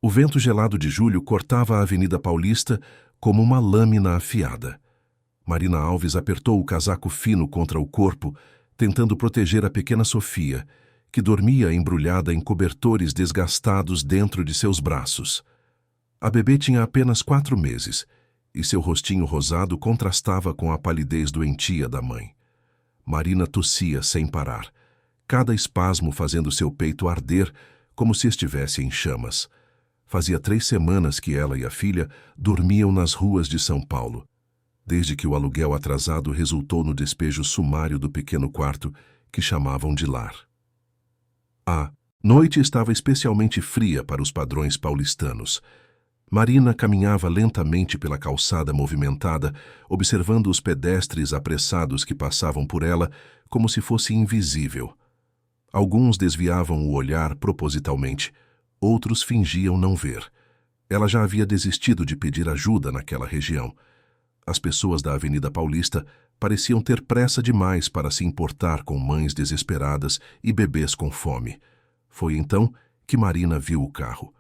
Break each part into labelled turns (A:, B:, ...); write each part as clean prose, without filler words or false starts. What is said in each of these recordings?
A: O vento gelado de julho cortava a Avenida Paulista como uma lâmina afiada. Marina Alves apertou o casaco fino contra o corpo, tentando proteger a pequena Sofia, que dormia embrulhada em cobertores desgastados dentro de seus braços. A bebê tinha apenas 4 meses, e seu rostinho rosado contrastava com a palidez doentia da mãe. Marina tossia sem parar, cada espasmo fazendo seu peito arder como se estivesse em chamas. Fazia 3 semanas que ela e a filha dormiam nas ruas de São Paulo, desde que o aluguel atrasado resultou no despejo sumário do pequeno quarto que chamavam de lar. A noite estava especialmente fria para os padrões paulistanos. Marina caminhava lentamente pela calçada movimentada, observando os pedestres apressados que passavam por ela como se fosse invisível. Alguns desviavam o olhar propositalmente, outros fingiam não ver. Ela já havia desistido de pedir ajuda naquela região. As pessoas da Avenida Paulista pareciam ter pressa demais para se importar com mães desesperadas e bebês com fome. Foi então que Marina viu o carro.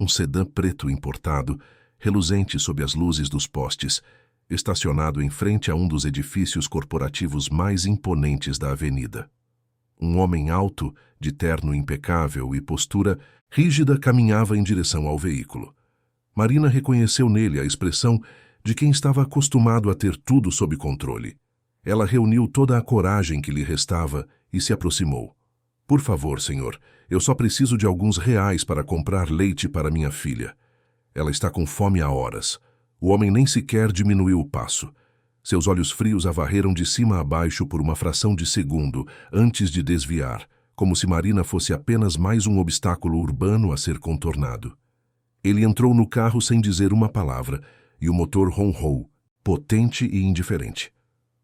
A: Um sedã preto importado, reluzente sob as luzes dos postes, estacionado em frente a um dos edifícios corporativos mais imponentes da avenida. Um homem alto, de terno impecável e postura rígida, caminhava em direção ao veículo. Marina reconheceu nele a expressão de quem estava acostumado a ter tudo sob controle. Ela reuniu toda a coragem que lhe restava e se aproximou. "Por favor, senhor, eu só preciso de alguns reais para comprar leite para minha filha. Ela está com fome há horas." O homem nem sequer diminuiu o passo. Seus olhos frios a varreram de cima a baixo por uma fração de segundo, antes de desviar, como se Marina fosse apenas mais um obstáculo urbano a ser contornado. Ele entrou no carro sem dizer uma palavra, e o motor ronrou, potente e indiferente.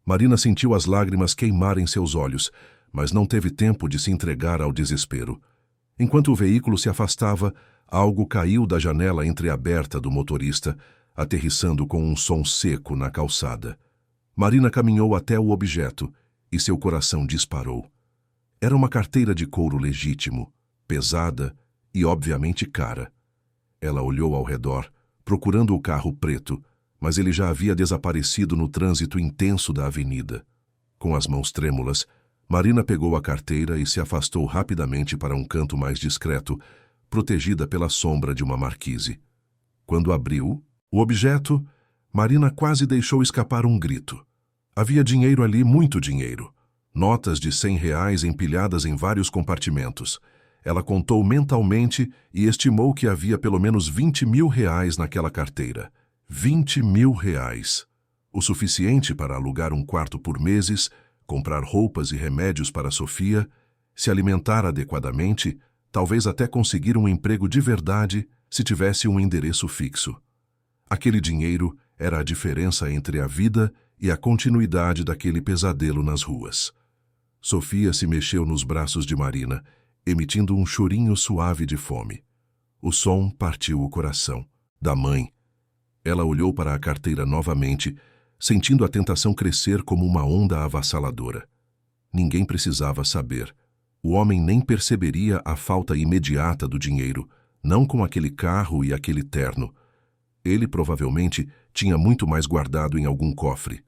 A: Marina sentiu as lágrimas queimarem seus olhos, mas não teve tempo de se entregar ao desespero. Enquanto o veículo se afastava, algo caiu da janela entreaberta do motorista, aterrissando com um som seco na calçada. Marina caminhou até o objeto e seu coração disparou. Era uma carteira de couro legítimo, pesada e obviamente cara. Ela olhou ao redor, procurando o carro preto, mas ele já havia desaparecido no trânsito intenso da avenida. Com as mãos trêmulas, Marina pegou a carteira e se afastou rapidamente para um canto mais discreto, protegida pela sombra de uma marquise. Quando abriu o objeto, Marina quase deixou escapar um grito. Havia dinheiro ali, muito dinheiro. Notas de R$ 100 empilhadas em vários compartimentos. Ela contou mentalmente e estimou que havia pelo menos R$ 20.000 naquela carteira. R$ 20.000. O suficiente para alugar um quarto por meses, comprar roupas e remédios para Sofia, se alimentar adequadamente, talvez até conseguir um emprego de verdade se tivesse um endereço fixo. Aquele dinheiro era a diferença entre a vida e a continuidade daquele pesadelo nas ruas. Sofia se mexeu nos braços de Marina, emitindo um chorinho suave de fome. O som partiu o coração. Da mãe. Ela olhou para a carteira novamente, sentindo a tentação crescer como uma onda avassaladora. Ninguém precisava saber. O homem nem perceberia a falta imediata do dinheiro, não com aquele carro e aquele terno. Ele provavelmente tinha muito mais guardado em algum cofre.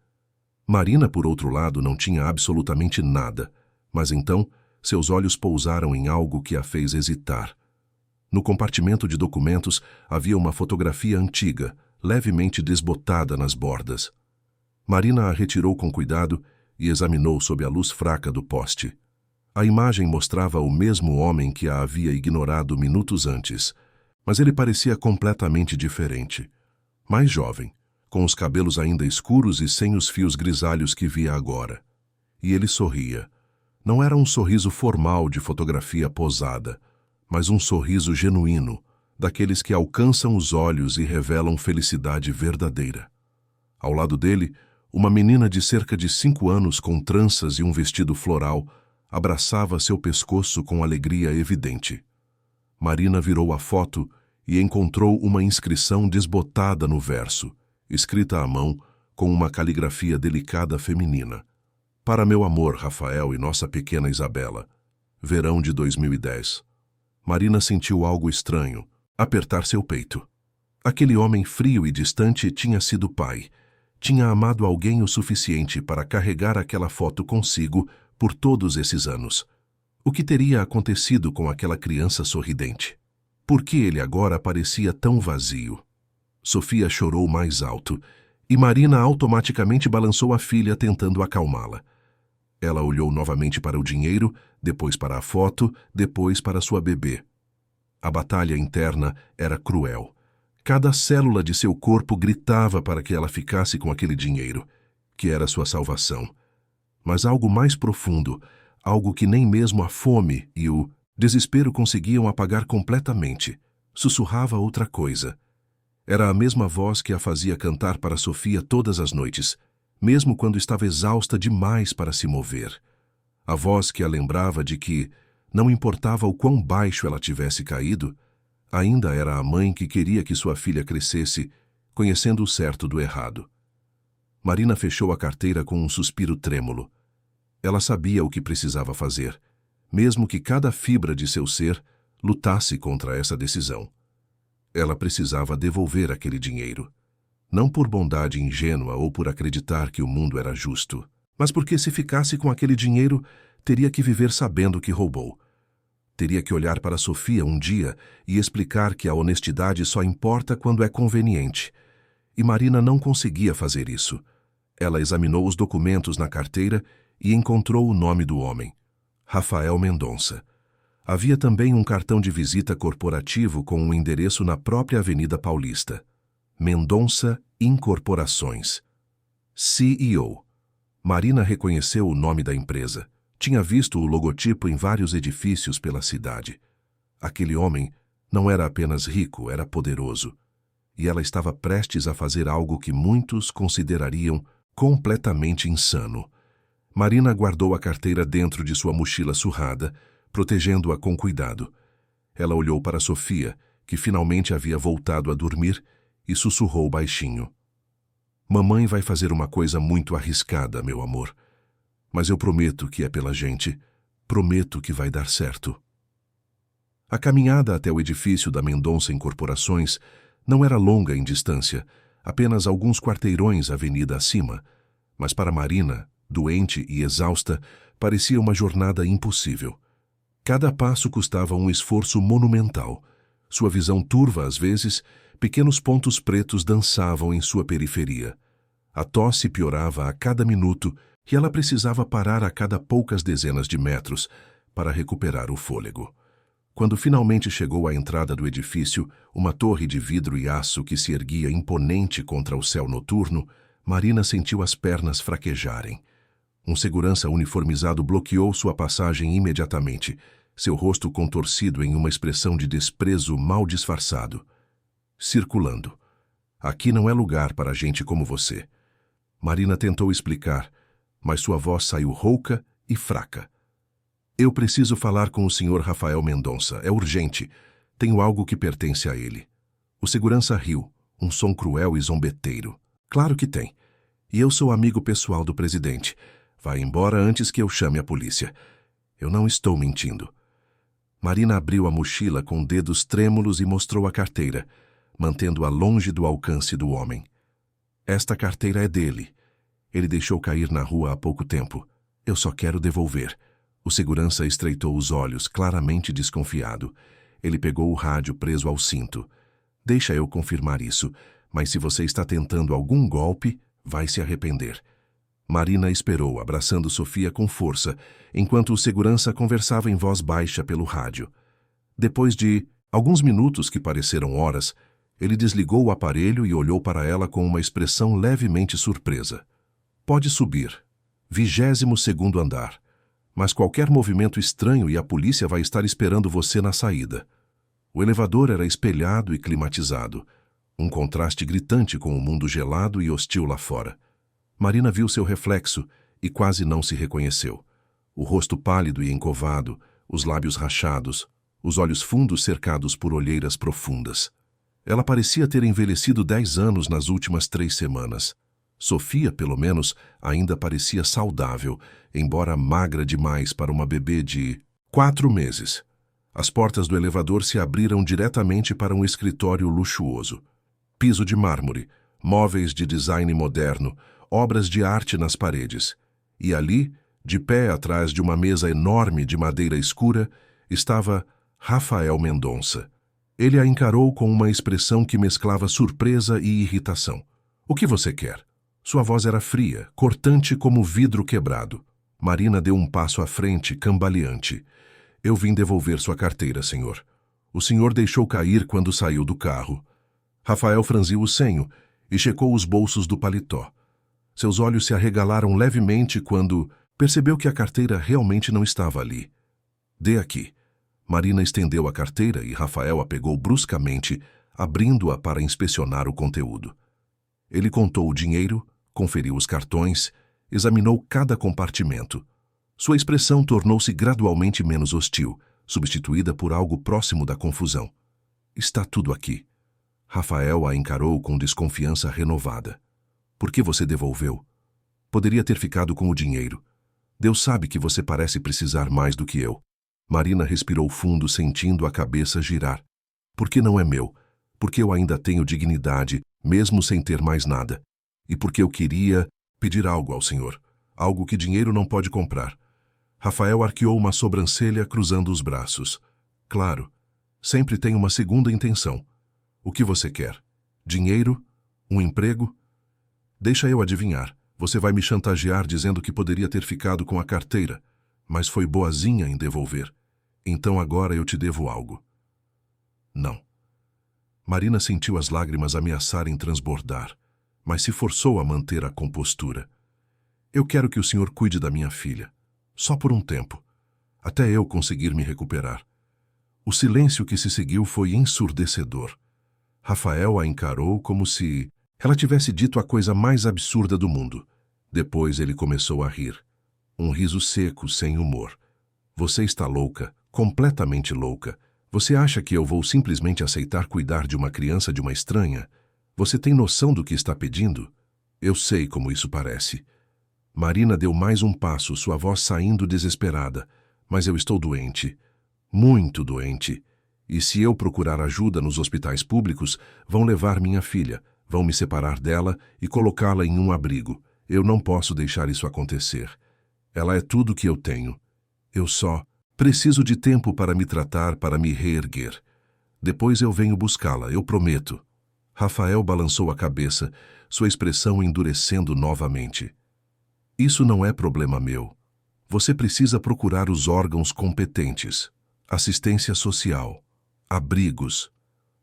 A: Marina, por outro lado, não tinha absolutamente nada, mas então seus olhos pousaram em algo que a fez hesitar. No compartimento de documentos havia uma fotografia antiga, levemente desbotada nas bordas. Marina a retirou com cuidado e examinou sob a luz fraca do poste. A imagem mostrava o mesmo homem que a havia ignorado minutos antes, mas ele parecia completamente diferente. Mais jovem, com os cabelos ainda escuros e sem os fios grisalhos que via agora. E ele sorria. Não era um sorriso formal de fotografia posada, mas um sorriso genuíno, daqueles que alcançam os olhos e revelam felicidade verdadeira. Ao lado dele, uma menina de cerca de 5 anos com tranças e um vestido floral abraçava seu pescoço com alegria evidente. Marina virou a foto e encontrou uma inscrição desbotada no verso, escrita à mão com uma caligrafia delicada feminina. "Para meu amor, Rafael e nossa pequena Isabela. Verão de 2010. Marina sentiu algo estranho, apertar seu peito. Aquele homem frio e distante tinha sido pai. Tinha amado alguém o suficiente para carregar aquela foto consigo por todos esses anos. O que teria acontecido com aquela criança sorridente? Por que ele agora parecia tão vazio? Sofia chorou mais alto, e Marina automaticamente balançou a filha tentando acalmá-la. Ela olhou novamente para o dinheiro, depois para a foto, depois para sua bebê. A batalha interna era cruel. Cada célula de seu corpo gritava para que ela ficasse com aquele dinheiro, que era sua salvação. Mas algo mais profundo, algo que nem mesmo a fome e o desespero conseguiam apagar completamente, sussurrava outra coisa. Era a mesma voz que a fazia cantar para Sofia todas as noites, mesmo quando estava exausta demais para se mover. A voz que a lembrava de que, não importava o quão baixo ela tivesse caído, ainda era a mãe que queria que sua filha crescesse, conhecendo o certo do errado. Marina fechou a carteira com um suspiro trêmulo. Ela sabia o que precisava fazer, mesmo que cada fibra de seu ser lutasse contra essa decisão. Ela precisava devolver aquele dinheiro. Não por bondade ingênua ou por acreditar que o mundo era justo, mas porque se ficasse com aquele dinheiro, teria que viver sabendo que roubou. Teria que olhar para Sofia um dia e explicar que a honestidade só importa quando é conveniente. E Marina não conseguia fazer isso. Ela examinou os documentos na carteira e encontrou o nome do homem: Rafael Mendonça. Havia também um cartão de visita corporativo com um endereço na própria Avenida Paulista. Mendonça Incorporações. CEO. Marina reconheceu o nome da empresa. Tinha visto o logotipo em vários edifícios pela cidade. Aquele homem não era apenas rico, era poderoso. E ela estava prestes a fazer algo que muitos considerariam completamente insano. Marina guardou a carteira dentro de sua mochila surrada, protegendo-a com cuidado. Ela olhou para Sofia, que finalmente havia voltado a dormir, e sussurrou baixinho: "Mamãe vai fazer uma coisa muito arriscada, meu amor. Mas eu prometo que é pela gente. Prometo que vai dar certo." A caminhada até o edifício da Mendonça Incorporações não era longa em distância, apenas alguns quarteirões avenida acima, mas para Marina, doente e exausta, parecia uma jornada impossível. Cada passo custava um esforço monumental. Sua visão turva às vezes, pequenos pontos pretos dançavam em sua periferia. A tosse piorava a cada minuto e ela precisava parar a cada poucas dezenas de metros para recuperar o fôlego. Quando finalmente chegou à entrada do edifício, uma torre de vidro e aço que se erguia imponente contra o céu noturno, Marina sentiu as pernas fraquejarem. Um segurança uniformizado bloqueou sua passagem imediatamente, seu rosto contorcido em uma expressão de desprezo mal disfarçado. "Circulando. Aqui não é lugar para gente como você." Marina tentou explicar, mas sua voz saiu rouca e fraca. "Eu preciso falar com o Sr. Rafael Mendonça. É urgente. Tenho algo que pertence a ele." O segurança riu, um som cruel e zombeteiro. "Claro que tem. E eu sou amigo pessoal do presidente. Vai embora antes que eu chame a polícia. Eu não estou mentindo." Marina abriu a mochila com dedos trêmulos e mostrou a carteira, mantendo-a longe do alcance do homem. "Esta carteira é dele. Ele deixou cair na rua há pouco tempo. Eu só quero devolver." O segurança estreitou os olhos, claramente desconfiado. Ele pegou o rádio preso ao cinto. "Deixa eu confirmar isso, mas se você está tentando algum golpe, vai se arrepender." Marina esperou, abraçando Sofia com força, enquanto o segurança conversava em voz baixa pelo rádio. Depois de alguns minutos que pareceram horas, ele desligou o aparelho e olhou para ela com uma expressão levemente surpresa. "Pode subir. 22º andar. Mas qualquer movimento estranho e a polícia vai estar esperando você na saída." O elevador era espelhado e climatizado, um contraste gritante com o mundo gelado e hostil lá fora. Marina viu seu reflexo e quase não se reconheceu. O rosto pálido e encovado, os lábios rachados, os olhos fundos cercados por olheiras profundas. Ela parecia ter envelhecido 10 anos nas últimas 3 semanas. Sofia, pelo menos, ainda parecia saudável, embora magra demais para uma bebê de 4 meses. As portas do elevador se abriram diretamente para um escritório luxuoso. Piso de mármore, móveis de design moderno, obras de arte nas paredes. E ali, de pé atrás de uma mesa enorme de madeira escura, estava Rafael Mendonça. Ele a encarou com uma expressão que mesclava surpresa e irritação. "O que você quer?" Sua voz era fria, cortante como vidro quebrado. Marina deu um passo à frente, cambaleante. "Eu vim devolver sua carteira, senhor. O senhor deixou cair quando saiu do carro." Rafael franziu o senho e checou os bolsos do paletó. Seus olhos se arregalaram levemente quando percebeu que a carteira realmente não estava ali. "Dê aqui." Marina estendeu a carteira e Rafael a pegou bruscamente, abrindo-a para inspecionar o conteúdo. Ele contou o dinheiro, conferiu os cartões, examinou cada compartimento. Sua expressão tornou-se gradualmente menos hostil, substituída por algo próximo da confusão. "Está tudo aqui." Rafael a encarou com desconfiança renovada. "Por que você devolveu? Poderia ter ficado com o dinheiro. Deus sabe que você parece precisar mais do que eu." Marina respirou fundo, sentindo a cabeça girar. "Porque não é meu. Porque eu ainda tenho dignidade, mesmo sem ter mais nada. E porque eu queria pedir algo ao senhor. Algo que dinheiro não pode comprar." Rafael arqueou uma sobrancelha, cruzando os braços. "Claro, sempre tem uma segunda intenção. O que você quer? Dinheiro? Um emprego? Deixa eu adivinhar. Você vai me chantagear dizendo que poderia ter ficado com a carteira, mas foi boazinha em devolver. Então agora eu te devo algo." "Não." Marina sentiu as lágrimas ameaçarem transbordar, mas se forçou a manter a compostura. "Eu quero que o senhor cuide da minha filha. Só por um tempo. Até eu conseguir me recuperar." O silêncio que se seguiu foi ensurdecedor. Rafael a encarou como se ela tivesse dito a coisa mais absurda do mundo. Depois ele começou a rir. Um riso seco, sem humor. "Você está louca, completamente louca. Você acha que eu vou simplesmente aceitar cuidar de uma criança de uma estranha? Você tem noção do que está pedindo? Eu sei como isso parece." Marina deu mais um passo, sua voz saindo desesperada. "Mas eu estou doente. Muito doente. E se eu procurar ajuda nos hospitais públicos, vão levar minha filha, vão me separar dela e colocá-la em um abrigo. Eu não posso deixar isso acontecer. Ela é tudo que eu tenho. Eu só preciso de tempo para me tratar, para me reerguer. Depois eu venho buscá-la, eu prometo." Rafael balançou a cabeça, sua expressão endurecendo novamente. "Isso não é problema meu. Você precisa procurar os órgãos competentes. Assistência social. Abrigos.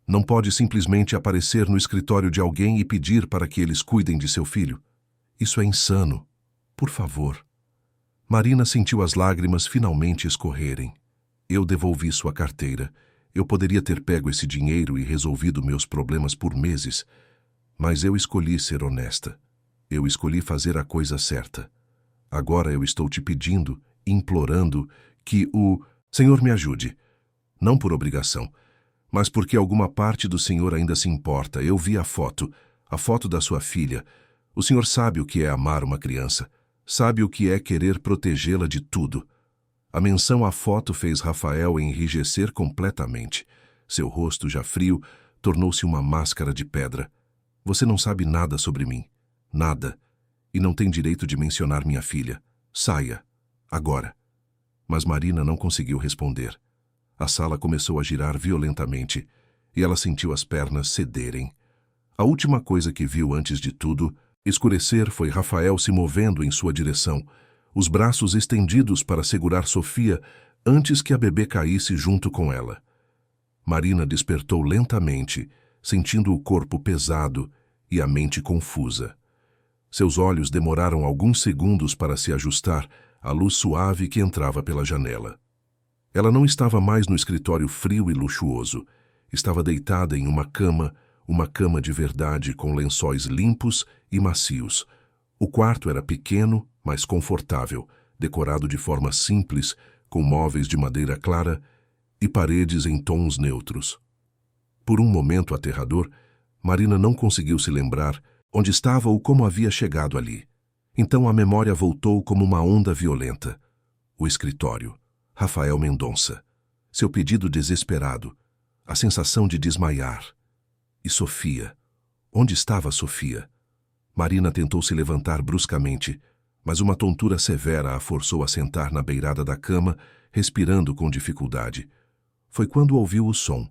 A: Não pode simplesmente aparecer no escritório de alguém e pedir para que eles cuidem de seu filho. Isso é insano. Por favor." Marina sentiu as lágrimas finalmente escorrerem. "Eu devolvi sua carteira. Eu poderia ter pego esse dinheiro e resolvido meus problemas por meses, mas eu escolhi ser honesta. Eu escolhi fazer a coisa certa. Agora eu estou te pedindo, implorando, que o senhor me ajude. Não por obrigação, mas porque alguma parte do senhor ainda se importa. Eu vi a foto da sua filha. O senhor sabe o que é amar uma criança. Sabe o que é querer protegê-la de tudo." A menção à foto fez Rafael enrijecer completamente. Seu rosto, já frio, tornou-se uma máscara de pedra. "Você não sabe nada sobre mim. Nada. E não tem direito de mencionar minha filha. Saia. Agora." Mas Marina não conseguiu responder. A sala começou a girar violentamente e ela sentiu as pernas cederem. A última coisa que viu antes de tudo escurecer foi Rafael se movendo em sua direção, os braços estendidos para segurar Sofia antes que a bebê caísse junto com ela. Marina despertou lentamente, sentindo o corpo pesado e a mente confusa. Seus olhos demoraram alguns segundos para se ajustar à luz suave que entrava pela janela. Ela não estava mais no escritório frio e luxuoso. Estava deitada em uma cama de verdade com lençóis limpos e macios. O quarto era pequeno, mas confortável, decorado de forma simples, com móveis de madeira clara e paredes em tons neutros. Por um momento aterrador, Marina não conseguiu se lembrar onde estava ou como havia chegado ali. Então a memória voltou como uma onda violenta. O escritório. Rafael Mendonça. Seu pedido desesperado, a sensação de desmaiar. E Sofia? Onde estava Sofia? Marina tentou se levantar bruscamente, mas uma tontura severa a forçou a sentar na beirada da cama, respirando com dificuldade. Foi quando ouviu o som.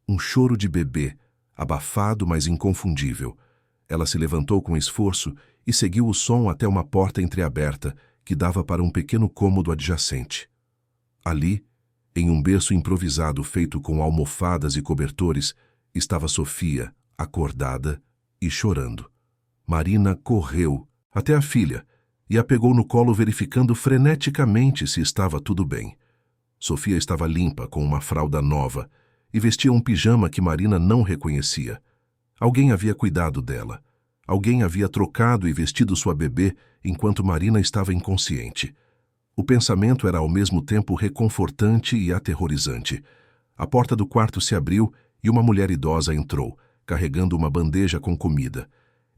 A: Um choro de bebê, abafado, mas inconfundível. Ela se levantou com esforço e seguiu o som até uma porta entreaberta que dava para um pequeno cômodo adjacente. Ali, em um berço improvisado feito com almofadas e cobertores, estava Sofia, acordada e chorando. Marina correu até a filha e a pegou no colo, verificando freneticamente se estava tudo bem. Sofia estava limpa, com uma fralda nova, e vestia um pijama que Marina não reconhecia. Alguém havia cuidado dela. Alguém havia trocado e vestido sua bebê enquanto Marina estava inconsciente. O pensamento era ao mesmo tempo reconfortante e aterrorizante. A porta do quarto se abriu e uma mulher idosa entrou, carregando uma bandeja com comida.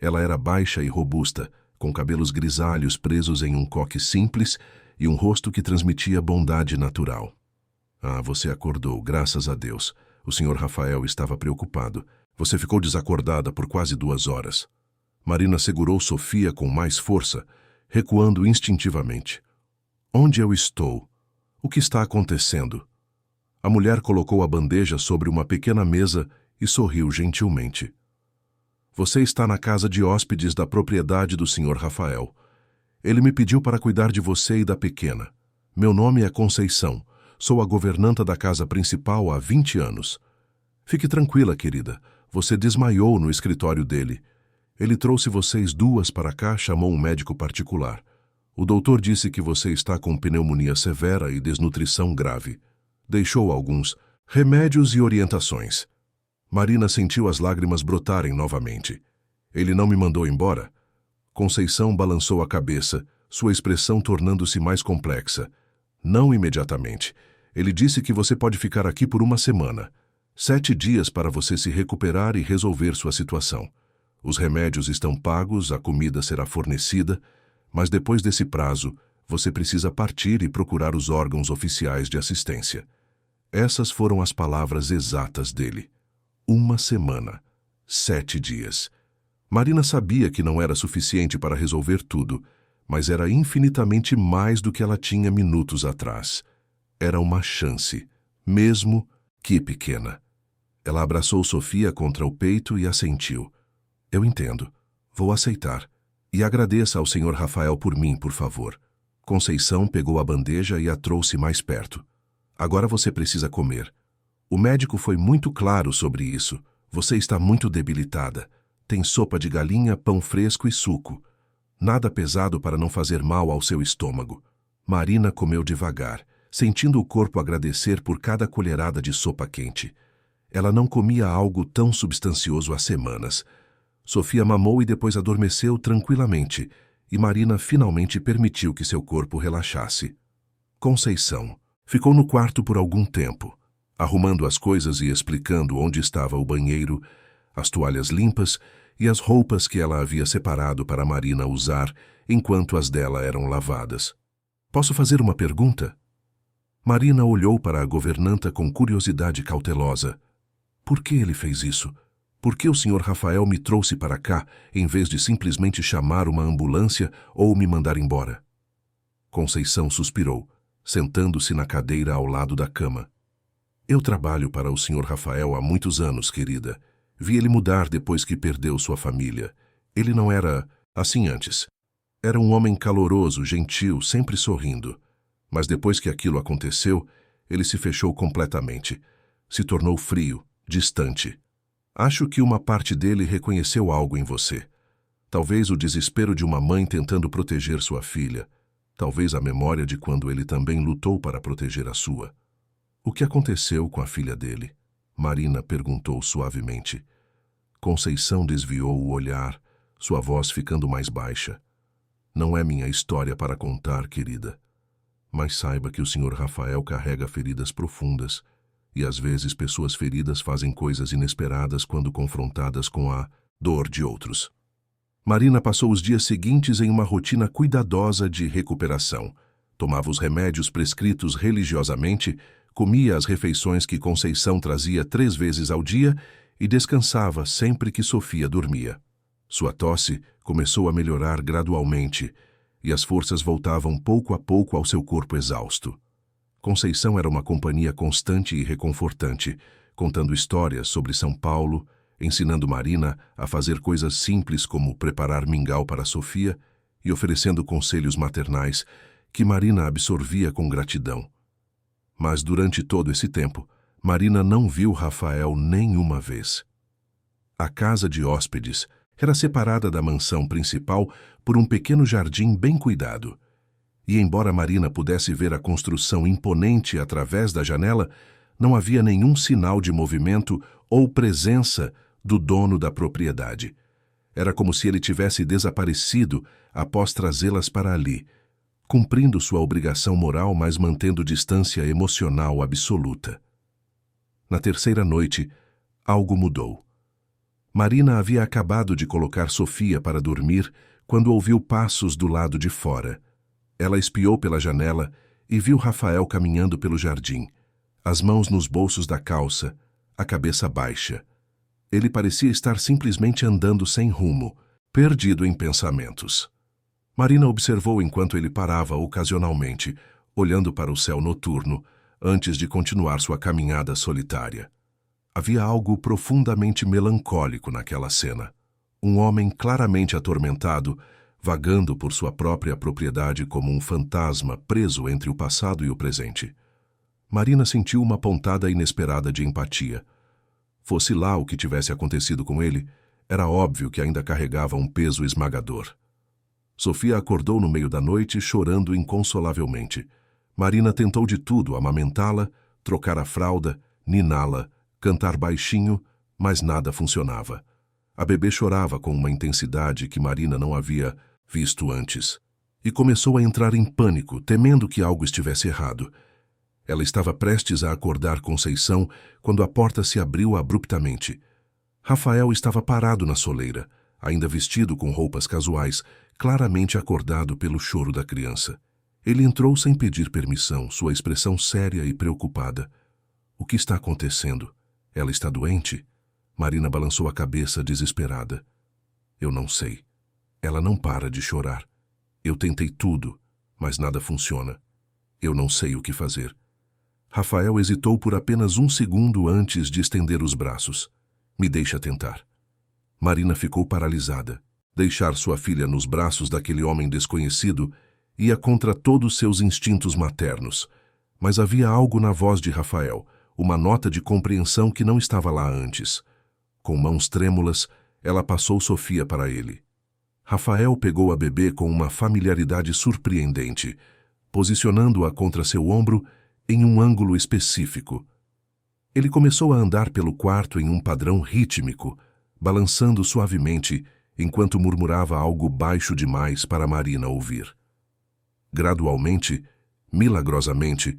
A: Ela era baixa e robusta, com cabelos grisalhos presos em um coque simples e um rosto que transmitia bondade natural. Ah, você acordou, graças a Deus. O Sr. Rafael estava preocupado. Você ficou desacordada por quase 2 horas. Marina segurou Sofia com mais força, recuando instintivamente. Onde eu estou? O que está acontecendo? A mulher colocou a bandeja sobre uma pequena mesa e sorriu gentilmente. Você está na casa de hóspedes da propriedade do Sr. Rafael. Ele me pediu para cuidar de você e da pequena. Meu nome é Conceição. Sou a governanta da casa principal há 20 anos. Fique tranquila, querida. Você desmaiou no escritório dele. Ele trouxe vocês 2 para cá, chamou um médico particular. O doutor disse que você está com pneumonia severa e desnutrição grave. Deixou alguns remédios e orientações. Marina sentiu as lágrimas brotarem novamente. Ele não me mandou embora? Conceição balançou a cabeça, sua expressão tornando-se mais complexa. Não imediatamente. Ele disse que você pode ficar aqui por 1 semana. 7 dias para você se recuperar e resolver sua situação. Os remédios estão pagos, a comida será fornecida, mas depois desse prazo, você precisa partir e procurar os órgãos oficiais de assistência. Essas foram as palavras exatas dele. 1 semana. 7 dias. Marina sabia que não era suficiente para resolver tudo, mas era infinitamente mais do que ela tinha minutos atrás. Era uma chance, mesmo que pequena. Ela abraçou Sofia contra o peito e assentiu. Eu entendo. Vou aceitar. E agradeça ao Sr. Rafael por mim, por favor. Conceição pegou a bandeja e a trouxe mais perto. Agora você precisa comer. O médico foi muito claro sobre isso. Você está muito debilitada. Tem sopa de galinha, pão fresco e suco. Nada pesado para não fazer mal ao seu estômago. Marina comeu devagar, sentindo o corpo agradecer por cada colherada de sopa quente. Ela não comia algo tão substancioso há semanas. Sofia mamou e depois adormeceu tranquilamente, e Marina finalmente permitiu que seu corpo relaxasse. Conceição ficou no quarto por algum tempo, arrumando as coisas e explicando onde estava o banheiro, as toalhas limpas e as roupas que ela havia separado para Marina usar enquanto as dela eram lavadas. Posso fazer uma pergunta? Marina olhou para a governanta com curiosidade cautelosa. Por que ele fez isso? Por que o Sr. Rafael me trouxe para cá, em vez de simplesmente chamar uma ambulância ou me mandar embora? Conceição suspirou, sentando-se na cadeira ao lado da cama. Eu trabalho para o Sr. Rafael há muitos anos, querida. Vi ele mudar depois que perdeu sua família. Ele não era assim antes. Era um homem caloroso, gentil, sempre sorrindo. Mas depois que aquilo aconteceu, ele se fechou completamente. Se tornou frio, distante. Acho que uma parte dele reconheceu algo em você. Talvez o desespero de uma mãe tentando proteger sua filha. Talvez a memória de quando ele também lutou para proteger a sua. O que aconteceu com a filha dele? Marina perguntou suavemente. Conceição desviou o olhar, sua voz ficando mais baixa. Não é minha história para contar, querida. Mas saiba que o Sr. Rafael carrega feridas profundas, e às vezes pessoas feridas fazem coisas inesperadas quando confrontadas com a dor de outros. Marina passou os dias seguintes em uma rotina cuidadosa de recuperação. Tomava os remédios prescritos religiosamente, comia as refeições que Conceição trazia 3 vezes ao dia e descansava sempre que Sofia dormia. Sua tosse começou a melhorar gradualmente e as forças voltavam pouco a pouco ao seu corpo exausto. Conceição era uma companhia constante e reconfortante, contando histórias sobre São Paulo, ensinando Marina a fazer coisas simples como preparar mingau para Sofia e oferecendo conselhos maternais que Marina absorvia com gratidão. Mas durante todo esse tempo, Marina não viu Rafael nenhuma vez. A casa de hóspedes era separada da mansão principal por um pequeno jardim bem cuidado. E embora Marina pudesse ver a construção imponente através da janela, não havia nenhum sinal de movimento ou presença do dono da propriedade. Era como se ele tivesse desaparecido após trazê-las para ali, cumprindo sua obrigação moral, mas mantendo distância emocional absoluta. Na terceira noite, algo mudou. Marina havia acabado de colocar Sofia para dormir quando ouviu passos do lado de fora. Ela espiou pela janela e viu Rafael caminhando pelo jardim, as mãos nos bolsos da calça, a cabeça baixa. Ele parecia estar simplesmente andando sem rumo, perdido em pensamentos. Marina observou enquanto ele parava ocasionalmente, olhando para o céu noturno, antes de continuar sua caminhada solitária. Havia algo profundamente melancólico naquela cena. Um homem claramente atormentado, vagando por sua própria propriedade como um fantasma preso entre o passado e o presente. Marina sentiu uma pontada inesperada de empatia. Fosse lá o que tivesse acontecido com ele, era óbvio que ainda carregava um peso esmagador. Sofia acordou no meio da noite chorando inconsolavelmente. Marina tentou de tudo amamentá-la, trocar a fralda, niná-la, cantar baixinho, mas nada funcionava. A bebê chorava com uma intensidade que Marina não havia visto antes, e começou a entrar em pânico, temendo que algo estivesse errado. Ela estava prestes a acordar Conceição quando a porta se abriu abruptamente. Rafael estava parado na soleira, ainda vestido com roupas casuais, claramente acordado pelo choro da criança. Ele entrou sem pedir permissão, sua expressão séria e preocupada. O que está acontecendo? Ela está doente? Marina balançou a cabeça desesperada. Eu não sei. Ela não para de chorar. Eu tentei tudo, mas nada funciona. Eu não sei o que fazer. Rafael hesitou por apenas 1 segundo antes de estender os braços. Me deixa tentar. Marina ficou paralisada. Deixar sua filha nos braços daquele homem desconhecido ia contra todos seus instintos maternos. Mas havia algo na voz de Rafael, uma nota de compreensão que não estava lá antes. Com mãos trêmulas, ela passou Sofia para ele. Rafael pegou a bebê com uma familiaridade surpreendente, posicionando-a contra seu ombro em um ângulo específico. Ele começou a andar pelo quarto em um padrão rítmico, balançando suavemente enquanto murmurava algo baixo demais para Marina ouvir. Gradualmente, milagrosamente,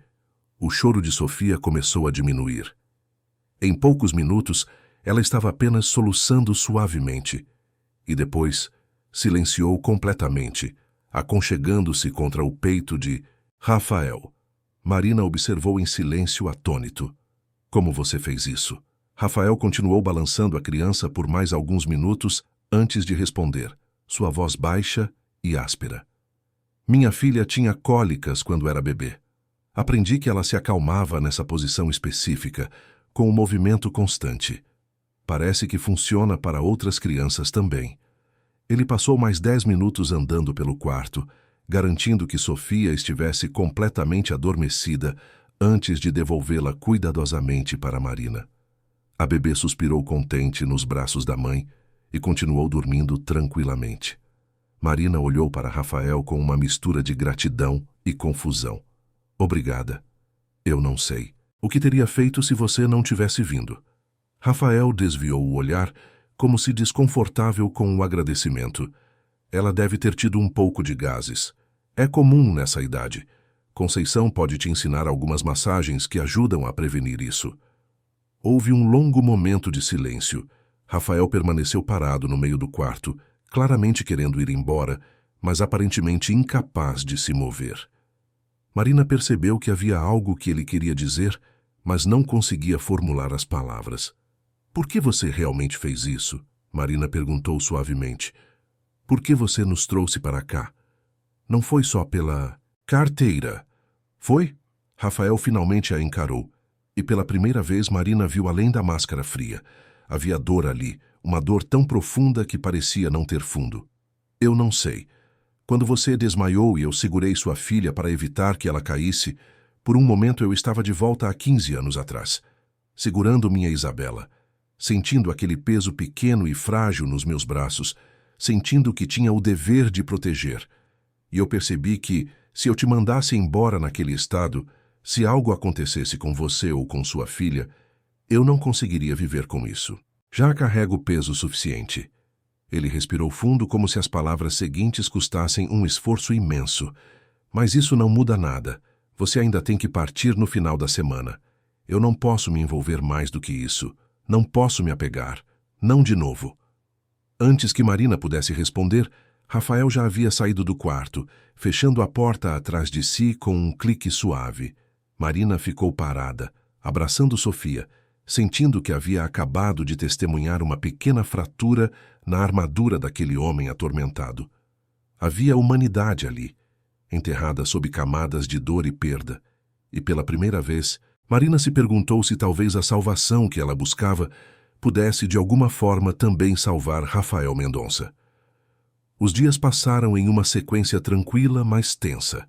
A: o choro de Sofia começou a diminuir. Em poucos minutos, ela estava apenas soluçando suavemente, e depois silenciou completamente, aconchegando-se contra o peito de Rafael. Marina observou em silêncio atônito. Como você fez isso? Rafael continuou balançando a criança por mais alguns minutos antes de responder, sua voz baixa e áspera. Minha filha tinha cólicas quando era bebê. Aprendi que ela se acalmava nessa posição específica, com um movimento constante. Parece que funciona para outras crianças também. Ele passou mais 10 minutos andando pelo quarto, garantindo que Sofia estivesse completamente adormecida antes de devolvê-la cuidadosamente para Marina. A bebê suspirou contente nos braços da mãe e continuou dormindo tranquilamente. Marina olhou para Rafael com uma mistura de gratidão e confusão. Obrigada. Eu não sei. O que teria feito se você não tivesse vindo? Rafael desviou o olhar, como se desconfortável com o agradecimento. Ela deve ter tido um pouco de gases. É comum nessa idade. Conceição pode te ensinar algumas massagens que ajudam a prevenir isso. Houve um longo momento de silêncio. Rafael permaneceu parado no meio do quarto, claramente querendo ir embora, mas aparentemente incapaz de se mover. Marina percebeu que havia algo que ele queria dizer, mas não conseguia formular as palavras. Por que você realmente fez isso? Marina perguntou suavemente. Por que você nos trouxe para cá? Não foi só pela carteira. Foi? Rafael finalmente a encarou. E pela primeira vez Marina viu além da máscara fria. Havia dor ali, uma dor tão profunda que parecia não ter fundo. Eu não sei. Quando você desmaiou e eu segurei sua filha para evitar que ela caísse, por um momento eu estava de volta há 15 anos atrás, segurando minha Isabela, sentindo aquele peso pequeno e frágil nos meus braços, sentindo que tinha o dever de proteger. E eu percebi que, se eu te mandasse embora naquele estado, se algo acontecesse com você ou com sua filha, eu não conseguiria viver com isso. Já carrego peso suficiente. Ele respirou fundo como se as palavras seguintes custassem um esforço imenso. Mas isso não muda nada. Você ainda tem que partir no final da semana. Eu não posso me envolver mais do que isso. Não posso me apegar. Não de novo. Antes que Marina pudesse responder, Rafael já havia saído do quarto, fechando a porta atrás de si com um clique suave. Marina ficou parada, abraçando Sofia, sentindo que havia acabado de testemunhar uma pequena fratura na armadura daquele homem atormentado. Havia humanidade ali, enterrada sob camadas de dor e perda. E pela primeira vez, Marina se perguntou se talvez a salvação que ela buscava pudesse de alguma forma também salvar Rafael Mendonça. Os dias passaram em uma sequência tranquila, mas tensa.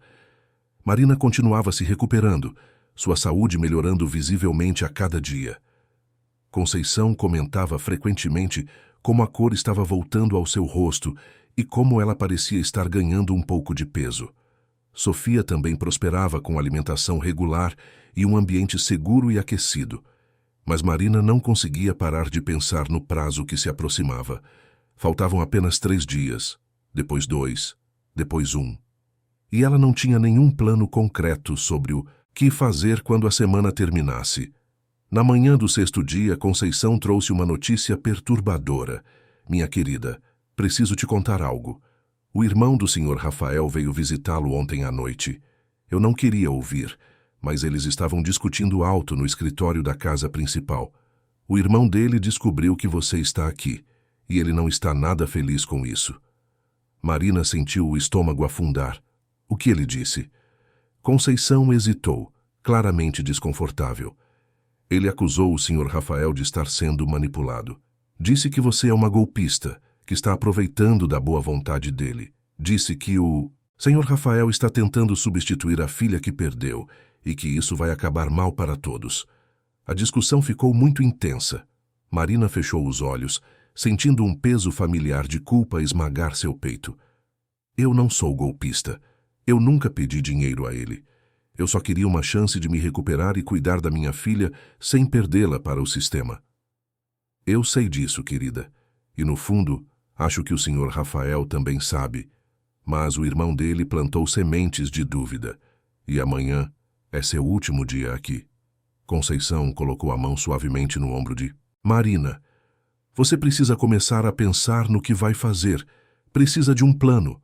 A: Marina continuava se recuperando, sua saúde melhorando visivelmente a cada dia. Conceição comentava frequentemente como a cor estava voltando ao seu rosto e como ela parecia estar ganhando um pouco de peso. Sofia também prosperava com alimentação regular e um ambiente seguro e aquecido. Mas Marina não conseguia parar de pensar no prazo que se aproximava. Faltavam apenas 3 dias, depois 2, depois 1. E ela não tinha nenhum plano concreto sobre o que fazer quando a semana terminasse. Na manhã do 6º dia, Conceição trouxe uma notícia perturbadora. Minha querida, preciso te contar algo. O irmão do Sr. Rafael veio visitá-lo ontem à noite. Eu não queria ouvir, mas eles estavam discutindo alto no escritório da casa principal. O irmão dele descobriu que você está aqui, e ele não está nada feliz com isso. Marina sentiu o estômago afundar. O que ele disse? Conceição hesitou, claramente desconfortável. Ele acusou o Sr. Rafael de estar sendo manipulado. Disse que você é uma golpista, que está aproveitando da boa vontade dele. Disse que o Sr. Rafael está tentando substituir a filha que perdeu e que isso vai acabar mal para todos. A discussão ficou muito intensa. Marina fechou os olhos, sentindo um peso familiar de culpa esmagar seu peito. Eu não sou golpista. Eu nunca pedi dinheiro a ele. Eu só queria uma chance de me recuperar e cuidar da minha filha sem perdê-la para o sistema. Eu sei disso, querida. E no fundo, acho que o Sr. Rafael também sabe. Mas o irmão dele plantou sementes de dúvida. E amanhã é seu último dia aqui. Conceição colocou a mão suavemente no ombro de Marina. Você precisa começar a pensar no que vai fazer. Precisa de um plano.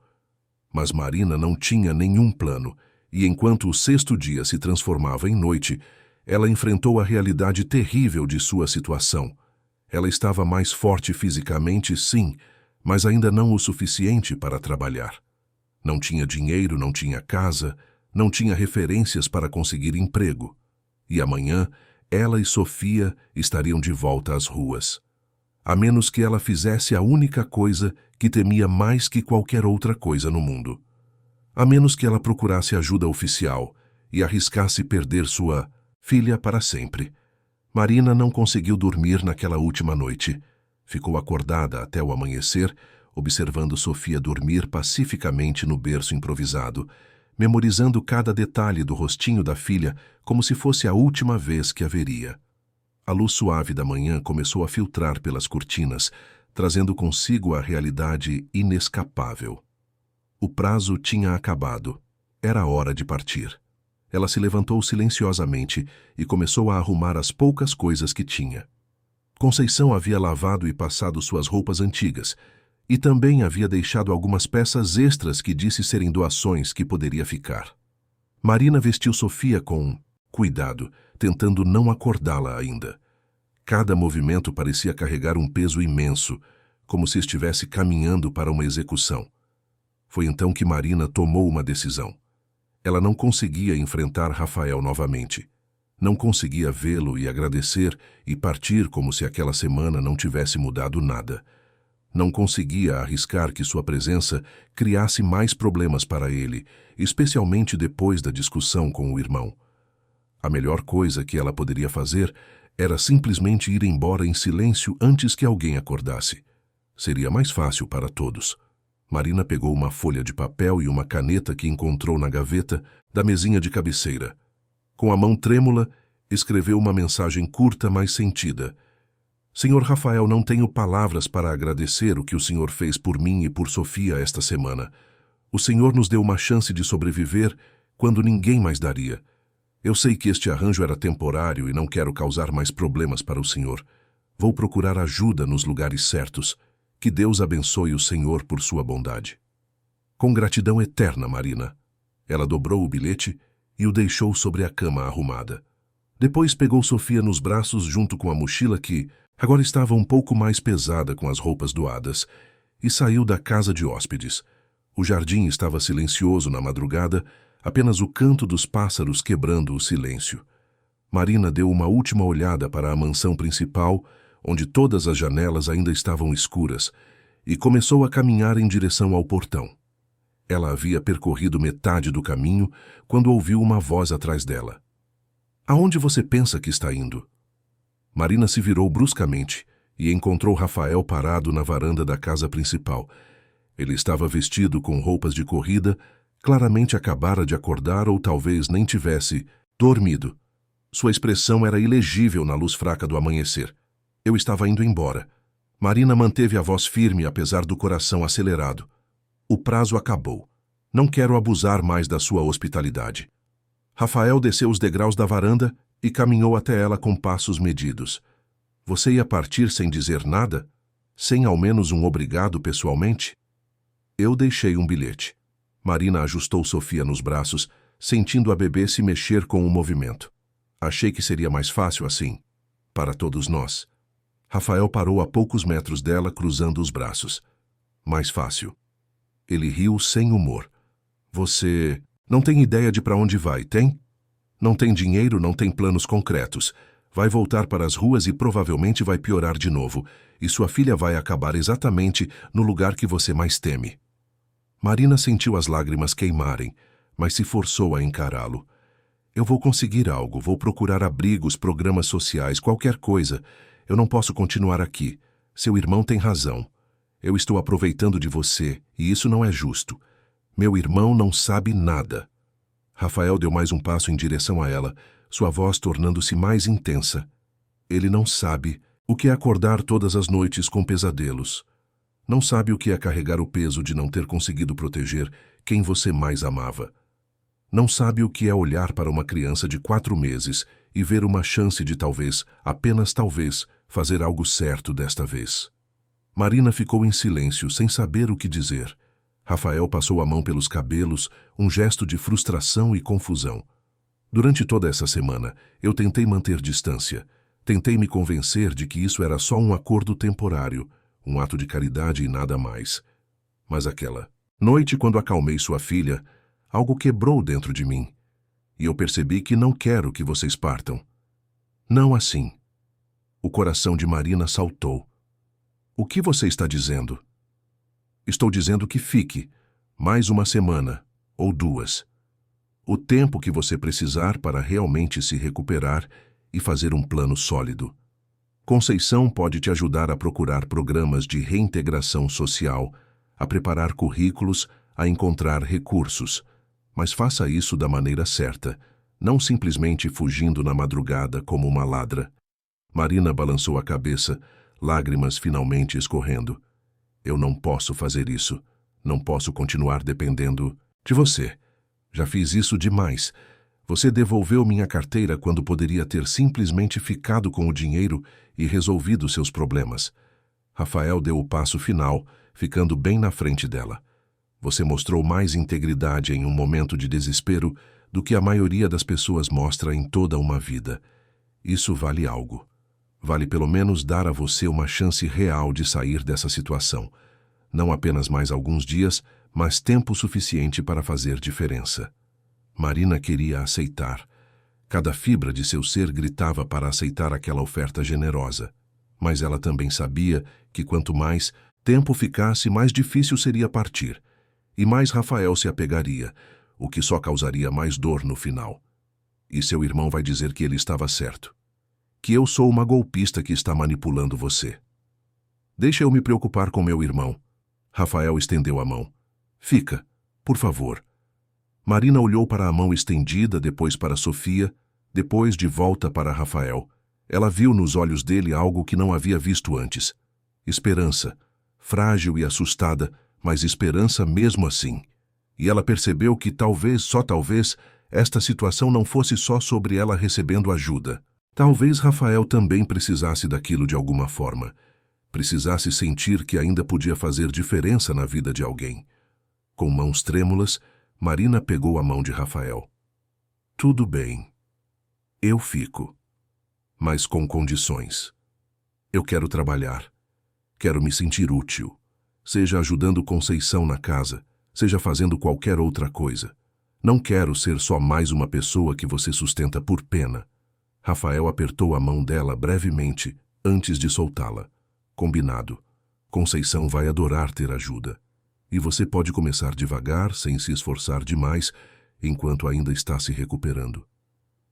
A: Mas Marina não tinha nenhum plano, e enquanto o 6º dia se transformava em noite, ela enfrentou a realidade terrível de sua situação. Ela estava mais forte fisicamente, sim, mas ainda não o suficiente para trabalhar. Não tinha dinheiro, não tinha casa, não tinha referências para conseguir emprego. E amanhã, ela e Sofia estariam de volta às ruas. A menos que ela fizesse a única coisa que temia mais que qualquer outra coisa no mundo. A menos que ela procurasse ajuda oficial e arriscasse perder sua filha para sempre. Marina não conseguiu dormir naquela última noite. Ficou acordada até o amanhecer, observando Sofia dormir pacificamente no berço improvisado, memorizando cada detalhe do rostinho da filha como se fosse a última vez que a veria. A luz suave da manhã começou a filtrar pelas cortinas, trazendo consigo a realidade inescapável. O prazo tinha acabado. Era hora de partir. Ela se levantou silenciosamente e começou a arrumar as poucas coisas que tinha. Conceição havia lavado e passado suas roupas antigas, e também havia deixado algumas peças extras que disse serem doações que poderia ficar. Marina vestiu Sofia com cuidado, tentando não acordá-la ainda. Cada movimento parecia carregar um peso imenso, como se estivesse caminhando para uma execução. Foi então que Marina tomou uma decisão. Ela não conseguia enfrentar Rafael novamente. Não conseguia vê-lo e agradecer e partir como se aquela semana não tivesse mudado nada. Não conseguia arriscar que sua presença criasse mais problemas para ele, especialmente depois da discussão com o irmão. A melhor coisa que ela poderia fazer era simplesmente ir embora em silêncio antes que alguém acordasse. Seria mais fácil para todos. Marina pegou uma folha de papel e uma caneta que encontrou na gaveta da mesinha de cabeceira. Com a mão trêmula, escreveu uma mensagem curta, mas sentida. Senhor Rafael, não tenho palavras para agradecer o que o senhor fez por mim e por Sofia esta semana. O senhor nos deu uma chance de sobreviver quando ninguém mais daria. Eu sei que este arranjo era temporário e não quero causar mais problemas para o senhor. Vou procurar ajuda nos lugares certos. Que Deus abençoe o senhor por sua bondade. Com gratidão eterna, Marina. Ela dobrou o bilhete e o deixou sobre a cama arrumada. Depois pegou Sofia nos braços junto com a mochila que agora estava um pouco mais pesada com as roupas doadas, e saiu da casa de hóspedes. O jardim estava silencioso na madrugada, apenas o canto dos pássaros quebrando o silêncio. Marina deu uma última olhada para a mansão principal, onde todas as janelas ainda estavam escuras, e começou a caminhar em direção ao portão. Ela havia percorrido metade do caminho quando ouviu uma voz atrás dela. Aonde você pensa que está indo? Marina se virou bruscamente e encontrou Rafael parado na varanda da casa principal. Ele estava vestido com roupas de corrida, claramente acabara de acordar ou talvez nem tivesse dormido. Sua expressão era ilegível na luz fraca do amanhecer. Eu estava indo embora. Marina manteve a voz firme apesar do coração acelerado. O prazo acabou. Não quero abusar mais da sua hospitalidade. Rafael desceu os degraus da varanda e caminhou até ela com passos medidos. Você ia partir sem dizer nada? Sem ao menos um obrigado pessoalmente? Eu deixei um bilhete. Marina ajustou Sofia nos braços, sentindo a bebê se mexer com o movimento. Achei que seria mais fácil assim. Para todos nós. Rafael parou a poucos metros dela, cruzando os braços. Mais fácil. Ele riu sem humor. Você não tem ideia de para onde vai, tem? Não tem dinheiro, não tem planos concretos. Vai voltar para as ruas e provavelmente vai piorar de novo. E sua filha vai acabar exatamente no lugar que você mais teme. Marina sentiu as lágrimas queimarem, mas se forçou a encará-lo. Eu vou conseguir algo, vou procurar abrigos, programas sociais, qualquer coisa. Eu não posso continuar aqui. Seu irmão tem razão. Eu estou aproveitando de você, e isso não é justo. Meu irmão não sabe nada. Rafael deu mais um passo em direção a ela, sua voz tornando-se mais intensa. Ele não sabe o que é acordar todas as noites com pesadelos. Não sabe o que é carregar o peso de não ter conseguido proteger quem você mais amava. Não sabe o que é olhar para uma criança de 4 meses e ver uma chance de talvez, apenas talvez, fazer algo certo desta vez. Marina ficou em silêncio, sem saber o que dizer. Rafael passou a mão pelos cabelos, um gesto de frustração e confusão. Durante toda essa semana, eu tentei manter distância. Tentei me convencer de que isso era só um acordo temporário, um ato de caridade e nada mais. Mas aquela noite, quando acalmei sua filha, algo quebrou dentro de mim. E eu percebi que não quero que vocês partam. Não assim. O coração de Marina saltou. O que você está dizendo? Estou dizendo que fique, mais uma semana, ou 2. O tempo que você precisar para realmente se recuperar e fazer um plano sólido. Conceição pode te ajudar a procurar programas de reintegração social, a preparar currículos, a encontrar recursos. Mas faça isso da maneira certa, não simplesmente fugindo na madrugada como uma ladra. Marina balançou a cabeça, lágrimas finalmente escorrendo. Eu não posso fazer isso. Não posso continuar dependendo de você. Já fiz isso demais. Você devolveu minha carteira quando poderia ter simplesmente ficado com o dinheiro e resolvido seus problemas. Rafael deu o passo final, ficando bem na frente dela. Você mostrou mais integridade em um momento de desespero do que a maioria das pessoas mostra em toda uma vida. Isso vale algo. Vale pelo menos dar a você uma chance real de sair dessa situação. Não apenas mais alguns dias, mas tempo suficiente para fazer diferença. Marina queria aceitar. Cada fibra de seu ser gritava para aceitar aquela oferta generosa. Mas ela também sabia que quanto mais tempo ficasse, mais difícil seria partir. E mais Rafael se apegaria, o que só causaria mais dor no final. E seu irmão vai dizer que ele estava certo. Que eu sou uma golpista que está manipulando você. Deixa eu me preocupar com meu irmão. Rafael estendeu a mão. Fica, por favor. Marina olhou para a mão estendida, depois para Sofia, depois de volta para Rafael. Ela viu nos olhos dele algo que não havia visto antes. Esperança, frágil e assustada, mas esperança mesmo assim. E ela percebeu que talvez, só talvez, esta situação não fosse só sobre ela recebendo ajuda. Talvez Rafael também precisasse daquilo de alguma forma. Precisasse sentir que ainda podia fazer diferença na vida de alguém. Com mãos trêmulas, Marina pegou a mão de Rafael. Tudo bem. Eu fico. Mas com condições. Eu quero trabalhar. Quero me sentir útil. Seja ajudando Conceição na casa, seja fazendo qualquer outra coisa. Não quero ser só mais uma pessoa que você sustenta por pena. Rafael apertou a mão dela brevemente, antes de soltá-la. Combinado. Conceição vai adorar ter ajuda. E você pode começar devagar, sem se esforçar demais, enquanto ainda está se recuperando.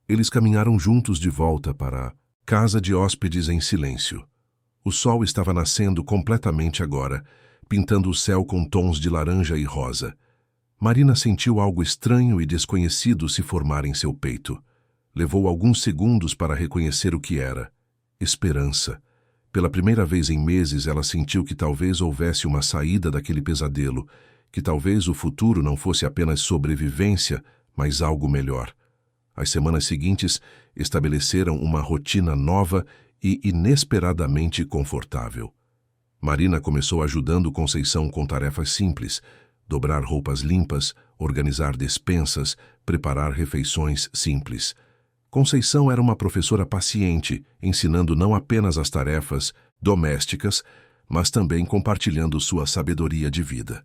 A: Eles caminharam juntos de volta para a casa de hóspedes em silêncio. O sol estava nascendo completamente agora, pintando o céu com tons de laranja e rosa. Marina sentiu algo estranho e desconhecido se formar em seu peito. Levou alguns segundos para reconhecer o que era. Esperança. Pela primeira vez em meses, ela sentiu que talvez houvesse uma saída daquele pesadelo, que talvez o futuro não fosse apenas sobrevivência, mas algo melhor. As semanas seguintes estabeleceram uma rotina nova e inesperadamente confortável. Marina começou ajudando Conceição com tarefas simples: dobrar roupas limpas, organizar despensas, preparar refeições simples. Conceição era uma professora paciente, ensinando não apenas as tarefas domésticas, mas também compartilhando sua sabedoria de vida.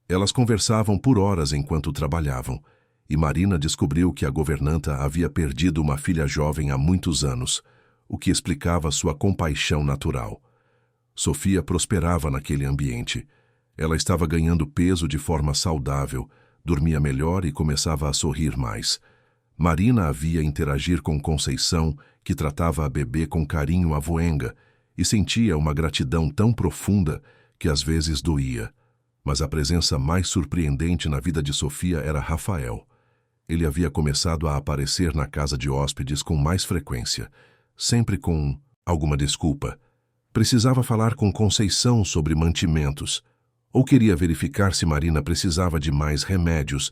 A: Elas conversavam por horas enquanto trabalhavam, e Marina descobriu que a governanta havia perdido uma filha jovem há muitos anos, o que explicava sua compaixão natural. Sofia prosperava naquele ambiente. Ela estava ganhando peso de forma saudável, dormia melhor e começava a sorrir mais. Marina havia interagir com Conceição, que tratava a bebê com carinho avoenga, e sentia uma gratidão tão profunda que às vezes doía. Mas a presença mais surpreendente na vida de Sofia era Rafael. Ele havia começado a aparecer na casa de hóspedes com mais frequência, sempre com alguma desculpa. Precisava falar com Conceição sobre mantimentos, ou queria verificar se Marina precisava de mais remédios,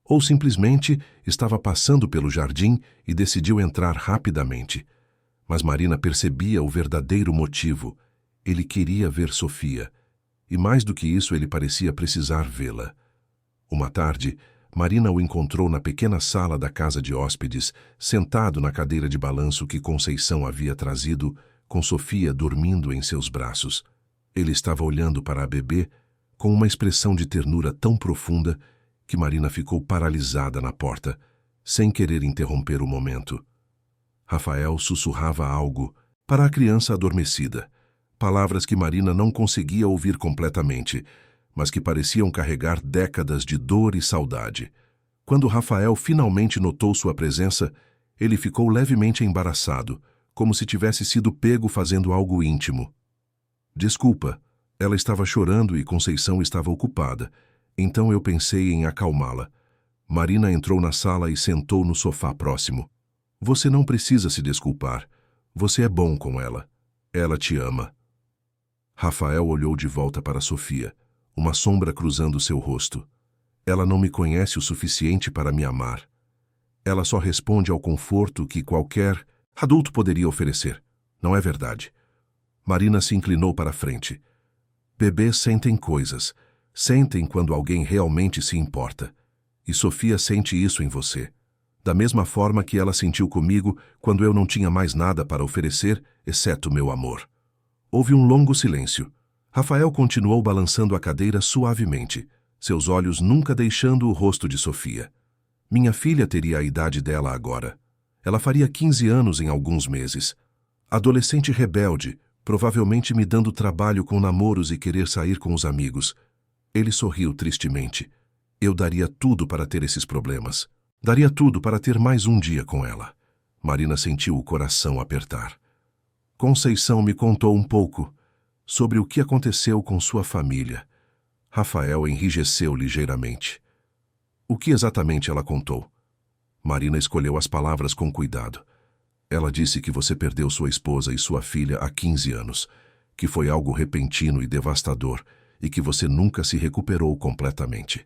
A: ou simplesmente estava passando pelo jardim e decidiu entrar rapidamente. Mas Marina percebia o verdadeiro motivo. Ele queria ver Sofia. E mais do que isso, ele parecia precisar vê-la. Uma tarde, Marina o encontrou na pequena sala da casa de hóspedes, sentado na cadeira de balanço que Conceição havia trazido, com Sofia dormindo em seus braços. Ele estava olhando para a bebê com uma expressão de ternura tão profunda que Marina ficou paralisada na porta, sem querer interromper o momento. Rafael sussurrava algo para a criança adormecida, palavras que Marina não conseguia ouvir completamente, mas que pareciam carregar décadas de dor e saudade. Quando Rafael finalmente notou sua presença, ele ficou levemente embaraçado, como se tivesse sido pego fazendo algo íntimo. Desculpa, ela estava chorando e Conceição estava ocupada. Então eu pensei em acalmá-la. Marina entrou na sala e sentou no sofá próximo. Você não precisa se desculpar. Você é bom com ela. Ela te ama. Rafael olhou de volta para Sofia, uma sombra cruzando seu rosto. Ela não me conhece o suficiente para me amar. Ela só responde ao conforto que qualquer adulto poderia oferecer. Não é verdade? Marina se inclinou para a frente. Bebês sentem coisas. Sentem quando alguém realmente se importa. E Sofia sente isso em você. da mesma forma que ela sentiu comigo quando eu não tinha mais nada para oferecer, exceto meu amor. Houve um longo silêncio. Rafael continuou balançando a cadeira suavemente, seus olhos nunca deixando o rosto de Sofia. Minha filha teria a idade dela agora. Ela faria 15 anos em alguns meses. Adolescente rebelde, provavelmente me dando trabalho com namoros e querer sair com os amigos. Ele sorriu tristemente. Eu daria tudo para ter esses problemas. Daria tudo para ter mais um dia com ela. Marina sentiu o coração apertar. Conceição me contou um pouco sobre o que aconteceu com sua família. Rafael enrijeceu ligeiramente. O que exatamente ela contou? Marina escolheu as palavras com cuidado. Ela disse que você perdeu sua esposa e sua filha há 15 anos, que foi algo repentino e devastador e que você nunca se recuperou completamente.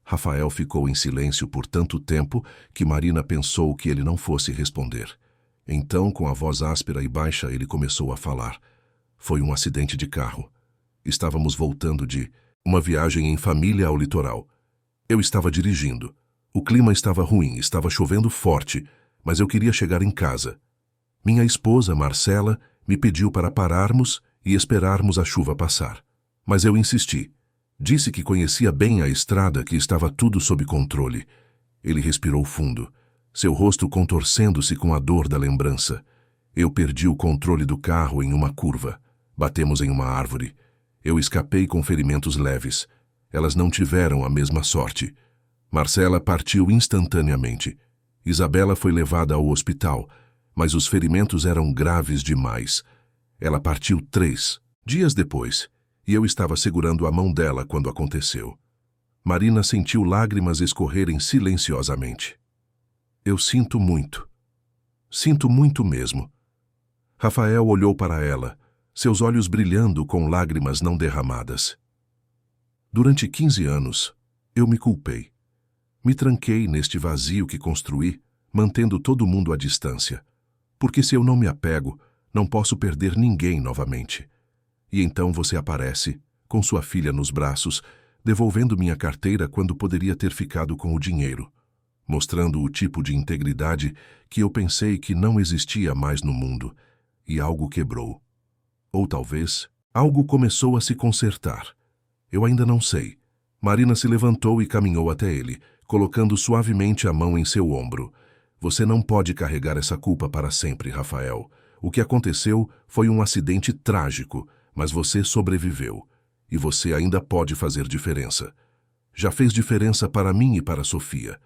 A: Rafael ficou em silêncio por tanto tempo que Marina pensou que ele não fosse responder. Então, com a voz áspera e baixa, ele começou a falar. Foi um acidente de carro. Estávamos voltando de uma viagem em família ao litoral. Eu estava dirigindo. O clima estava ruim, estava chovendo forte, mas eu queria chegar em casa. Minha esposa, Marcela, me pediu para pararmos e esperarmos a chuva passar. Mas eu insisti. Disse que conhecia bem a estrada, que estava tudo sob controle. Ele respirou fundo, seu rosto contorcendo-se com a dor da lembrança. Eu perdi o controle do carro em uma curva. Batemos em uma árvore. Eu escapei com ferimentos leves. Elas não tiveram a mesma sorte. Marcela partiu instantaneamente. Isabela foi levada ao hospital, mas os ferimentos eram graves demais. Ela partiu 3 dias depois, e eu estava segurando a mão dela quando aconteceu. Marina sentiu lágrimas escorrerem silenciosamente. Eu sinto muito. Sinto muito mesmo. Rafael olhou para ela, seus olhos brilhando com lágrimas não derramadas. Durante 15 anos, eu me culpei. Me tranquei neste vazio que construí, mantendo todo mundo à distância. Porque se eu não me apego, não posso perder ninguém novamente. E então você aparece, com sua filha nos braços, devolvendo minha carteira quando poderia ter ficado com o dinheiro, mostrando o tipo de integridade que eu pensei que não existia mais no mundo, e algo quebrou. Ou talvez, algo começou a se consertar. Eu ainda não sei. Marina se levantou e caminhou até ele, colocando suavemente a mão em seu ombro. Você não pode carregar essa culpa para sempre, Rafael. O que aconteceu foi um acidente trágico, mas você sobreviveu. E você ainda pode fazer diferença. Já fez diferença para mim e para Sofia.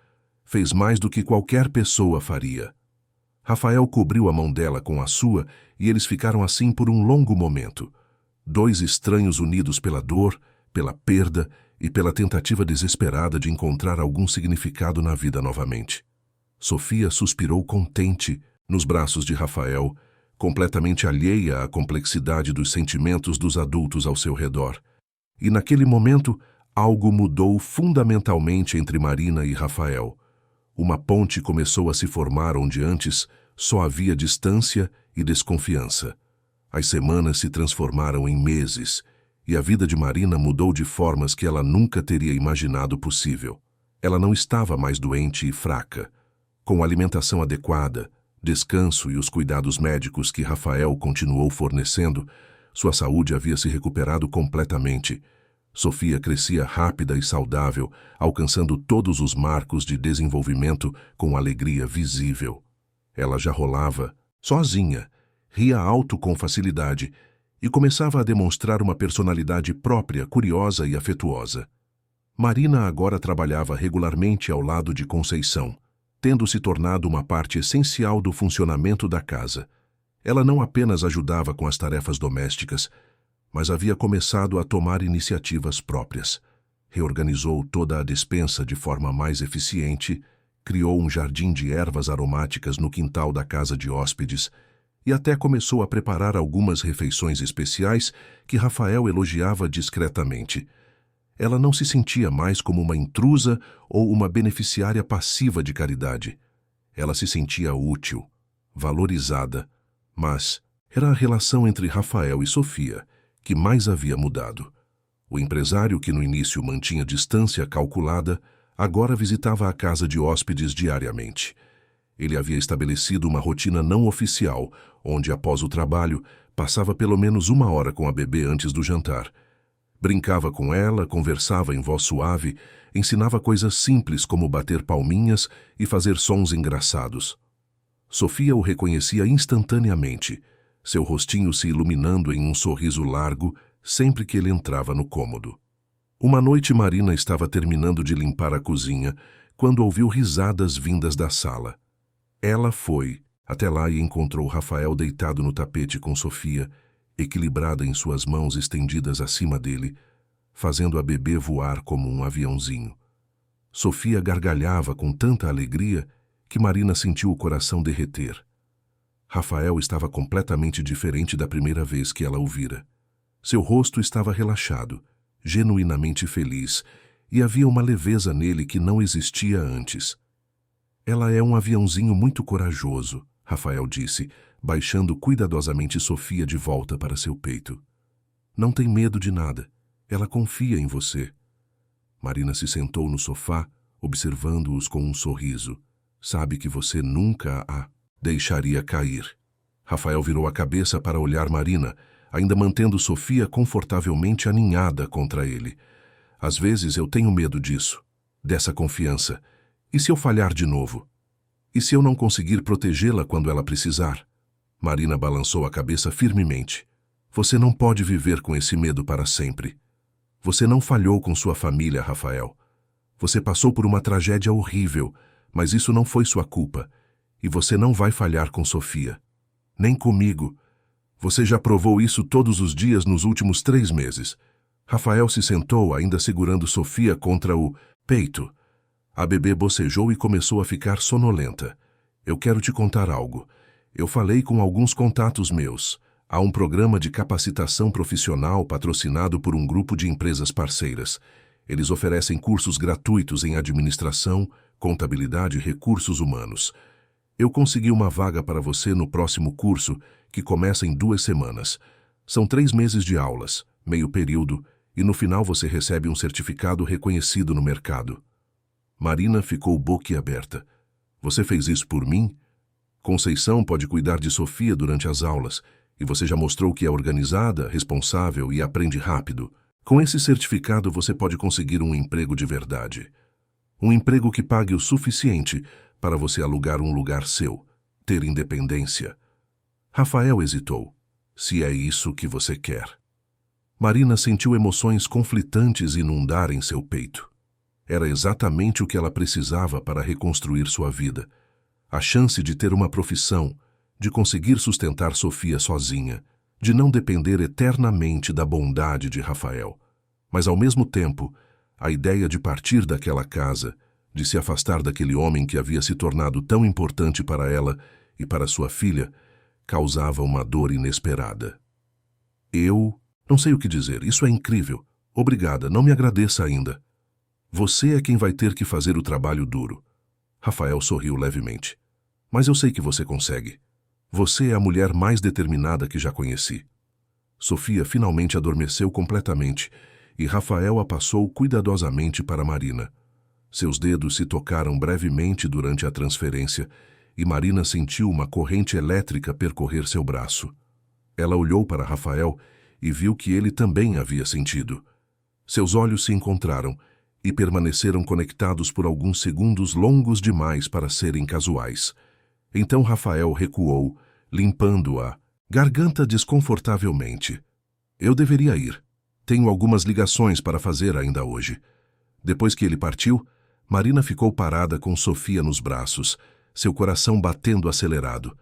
A: Fez mais do que qualquer pessoa faria. Rafael cobriu a mão dela com a sua e eles ficaram assim por um longo momento. 2 estranhos unidos pela dor, pela perda e pela tentativa desesperada de encontrar algum significado na vida novamente. Sofia suspirou contente nos braços de Rafael, completamente alheia à complexidade dos sentimentos dos adultos ao seu redor. E naquele momento, algo mudou fundamentalmente entre Marina e Rafael. Uma ponte começou a se formar onde antes só havia distância e desconfiança. As semanas se transformaram em meses, e a vida de Marina mudou de formas que ela nunca teria imaginado possível. Ela não estava mais doente e fraca. Com alimentação adequada, descanso e os cuidados médicos que Rafael continuou fornecendo, sua saúde havia se recuperado completamente. Sofia crescia rápida e saudável, alcançando todos os marcos de desenvolvimento com alegria visível. Ela já rolava, sozinha, ria alto com facilidade e começava a demonstrar uma personalidade própria, curiosa e afetuosa. Marina agora trabalhava regularmente ao lado de Conceição, tendo se tornado uma parte essencial do funcionamento da casa. Ela não apenas ajudava com as tarefas domésticas, mas havia começado a tomar iniciativas próprias. Reorganizou toda a despensa de forma mais eficiente, criou um jardim de ervas aromáticas no quintal da casa de hóspedes e até começou a preparar algumas refeições especiais que Rafael elogiava discretamente. Ela não se sentia mais como uma intrusa ou uma beneficiária passiva de caridade. Ela se sentia útil, valorizada, mas era a relação entre Rafael e Sofia que mais havia mudado. O empresário que no início mantinha distância calculada, agora visitava a casa de hóspedes diariamente. Ele havia estabelecido uma rotina não oficial, onde, após o trabalho, passava pelo menos 1 hora com a bebê antes do jantar. Brincava com ela, conversava em voz suave, ensinava coisas simples como bater palminhas e fazer sons engraçados. Sofia o reconhecia instantaneamente, seu rostinho se iluminando em um sorriso largo sempre que ele entrava no cômodo. Uma noite Marina estava terminando de limpar a cozinha quando ouviu risadas vindas da sala. Ela foi até lá e encontrou Rafael deitado no tapete com Sofia, equilibrada em suas mãos estendidas acima dele, fazendo a bebê voar como um aviãozinho. Sofia gargalhava com tanta alegria que Marina sentiu o coração derreter. Rafael estava completamente diferente da primeira vez que ela o vira. Seu rosto estava relaxado, genuinamente feliz, e havia uma leveza nele que não existia antes. Ela é um aviãozinho muito corajoso, Rafael disse, baixando cuidadosamente Sofia de volta para seu peito. Não tem medo de nada. Ela confia em você. Marina se sentou no sofá, observando-os com um sorriso. Sabe que você nunca a deixaria cair. Rafael virou a cabeça para olhar Marina, ainda mantendo Sofia confortavelmente aninhada contra ele. Às vezes eu tenho medo disso, dessa confiança. E se eu falhar de novo? E se eu não conseguir protegê-la quando ela precisar? Marina balançou a cabeça firmemente. Você não pode viver com esse medo para sempre. Você não falhou com sua família, Rafael. Você passou por uma tragédia horrível, mas isso não foi sua culpa. E você não vai falhar com Sofia. Nem comigo. Você já provou isso todos os dias nos últimos 3 meses. Rafael se sentou, ainda segurando Sofia contra o peito. A bebê bocejou e começou a ficar sonolenta. Eu quero te contar algo. Eu falei com alguns contatos meus. Há um programa de capacitação profissional patrocinado por um grupo de empresas parceiras. Eles oferecem cursos gratuitos em administração, contabilidade e recursos humanos. Eu consegui uma vaga para você no próximo curso, que começa em 2 semanas. São 3 meses de aulas, meio período, e no final você recebe um certificado reconhecido no mercado. Marina ficou boquiaberta. Você fez isso por mim? Conceição pode cuidar de Sofia durante as aulas, e você já mostrou que é organizada, responsável e aprende rápido. Com esse certificado você pode conseguir um emprego de verdade. Um emprego que pague o suficiente para você alugar um lugar seu, ter independência. Rafael hesitou. Se é isso que você quer. Marina sentiu emoções conflitantes inundar em seu peito. Era exatamente o que ela precisava para reconstruir sua vida. A chance de ter uma profissão, de conseguir sustentar Sofia sozinha, de não depender eternamente da bondade de Rafael. Mas, ao mesmo tempo, a ideia de partir daquela casa, de se afastar daquele homem que havia se tornado tão importante para ela e para sua filha, causava uma dor inesperada. Eu não sei o que dizer, isso é incrível. Obrigada, não me agradeça ainda. Você é quem vai ter que fazer o trabalho duro. Rafael sorriu levemente. Mas eu sei que você consegue. Você é a mulher mais determinada que já conheci. Sofia finalmente adormeceu completamente e Rafael a passou cuidadosamente para Marina. Seus dedos se tocaram brevemente durante a transferência e Marina sentiu uma corrente elétrica percorrer seu braço. Ela olhou para Rafael e viu que ele também havia sentido. Seus olhos se encontraram e permaneceram conectados por alguns segundos longos demais para serem casuais. Então Rafael recuou, limpando a garganta desconfortavelmente. Eu deveria ir. Tenho algumas ligações para fazer ainda hoje. Depois que ele partiu, Marina ficou parada com Sofia nos braços, seu coração batendo acelerado.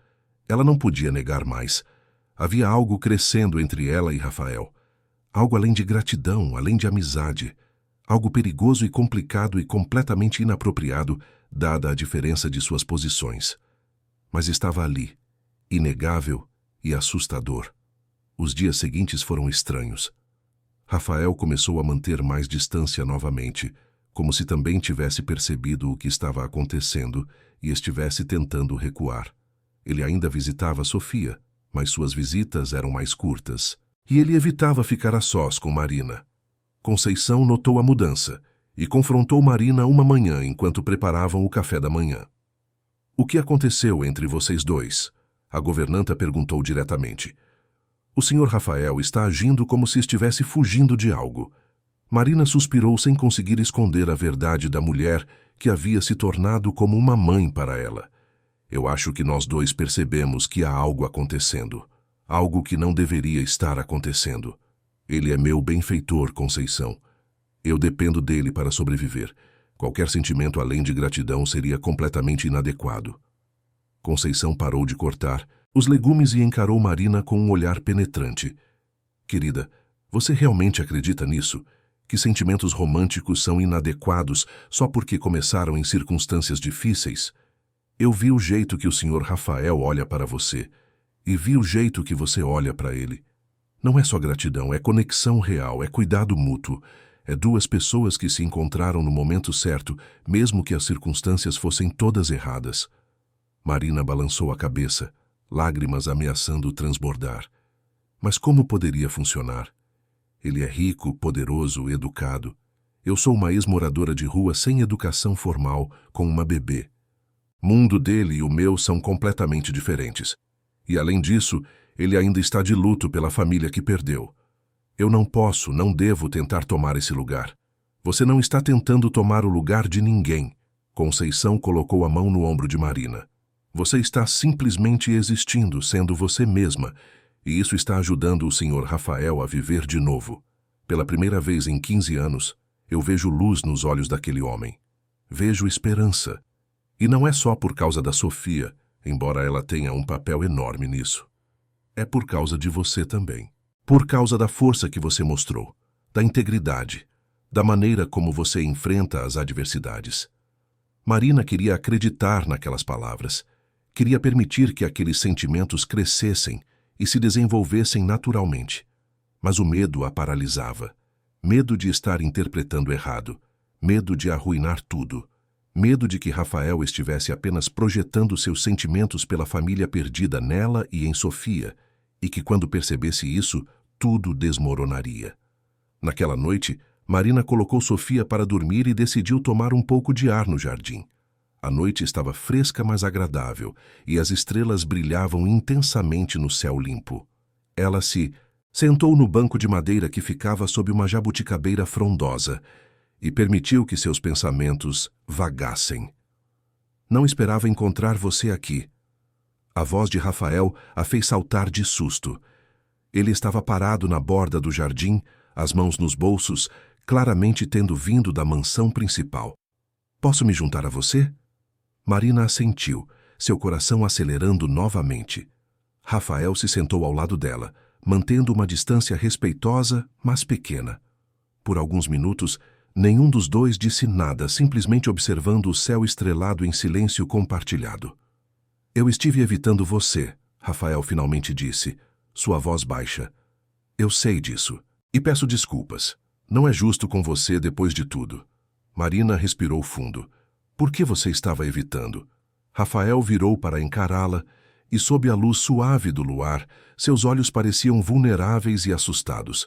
A: Ela não podia negar mais. Havia algo crescendo entre ela e Rafael. Algo além de gratidão, além de amizade. Algo perigoso e complicado e completamente inapropriado, dada a diferença de suas posições. Mas estava ali, inegável e assustador. Os dias seguintes foram estranhos. Rafael começou a manter mais distância novamente, como se também tivesse percebido o que estava acontecendo e estivesse tentando recuar. Ele ainda visitava Sofia, mas suas visitas eram mais curtas, e ele evitava ficar a sós com Marina. Conceição notou a mudança e confrontou Marina uma manhã enquanto preparavam o café da manhã. O que aconteceu entre vocês dois? A governanta perguntou diretamente. O Sr. Rafael está agindo como se estivesse fugindo de algo. Marina suspirou sem conseguir esconder a verdade da mulher que havia se tornado como uma mãe para ela. Eu acho que nós dois percebemos que há algo acontecendo. Algo que não deveria estar acontecendo. Ele é meu benfeitor, Conceição. Eu dependo dele para sobreviver. Qualquer sentimento além de gratidão seria completamente inadequado. Conceição parou de cortar os legumes e encarou Marina com um olhar penetrante. Querida, você realmente acredita nisso? Que sentimentos românticos são inadequados só porque começaram em circunstâncias difíceis? Eu vi o jeito que o Sr. Rafael olha para você e vi o jeito que você olha para ele. Não é só gratidão, é conexão real, é cuidado mútuo. É duas pessoas que se encontraram no momento certo, mesmo que as circunstâncias fossem todas erradas. Marina balançou a cabeça, lágrimas ameaçando transbordar. Mas como poderia funcionar? Ele é rico, poderoso, educado. Eu sou uma ex-moradora de rua sem educação formal, com uma bebê. Mundo dele e o meu são completamente diferentes. E além disso, ele ainda está de luto pela família que perdeu. Eu não posso, não devo tentar tomar esse lugar. Você não está tentando tomar o lugar de ninguém. Conceição colocou a mão no ombro de Marina. Você está simplesmente existindo, sendo você mesma, e isso está ajudando o Sr. Rafael a viver de novo. Pela primeira vez em 15 anos, eu vejo luz nos olhos daquele homem. Vejo esperança. E não é só por causa da Sofia, embora ela tenha um papel enorme nisso. É por causa de você também. Por causa da força que você mostrou, da integridade, da maneira como você enfrenta as adversidades. Marina queria acreditar naquelas palavras. Queria permitir que aqueles sentimentos crescessem e se desenvolvessem naturalmente. Mas o medo a paralisava. Medo de estar interpretando errado. Medo de arruinar tudo. Medo de que Rafael estivesse apenas projetando seus sentimentos pela família perdida nela e em Sofia, e que quando percebesse isso, tudo desmoronaria. Naquela noite, Marina colocou Sofia para dormir e decidiu tomar um pouco de ar no jardim. A noite estava fresca, mas agradável, e as estrelas brilhavam intensamente no céu limpo. Ela se sentou no banco de madeira que ficava sob uma jabuticabeira frondosa e permitiu que seus pensamentos vagassem. Não esperava encontrar você aqui. A voz de Rafael a fez saltar de susto. Ele estava parado na borda do jardim, as mãos nos bolsos, claramente tendo vindo da mansão principal. Posso me juntar a você? Marina assentiu, seu coração acelerando novamente. Rafael se sentou ao lado dela, mantendo uma distância respeitosa, mas pequena. Por alguns minutos, nenhum dos dois disse nada, simplesmente observando o céu estrelado em silêncio compartilhado. Eu estive evitando você, Rafael finalmente disse, sua voz baixa. Eu sei disso, e peço desculpas. Não é justo com você depois de tudo. Marina respirou fundo. Por que você estava evitando? Rafael virou para encará-la, e sob a luz suave do luar, seus olhos pareciam vulneráveis e assustados.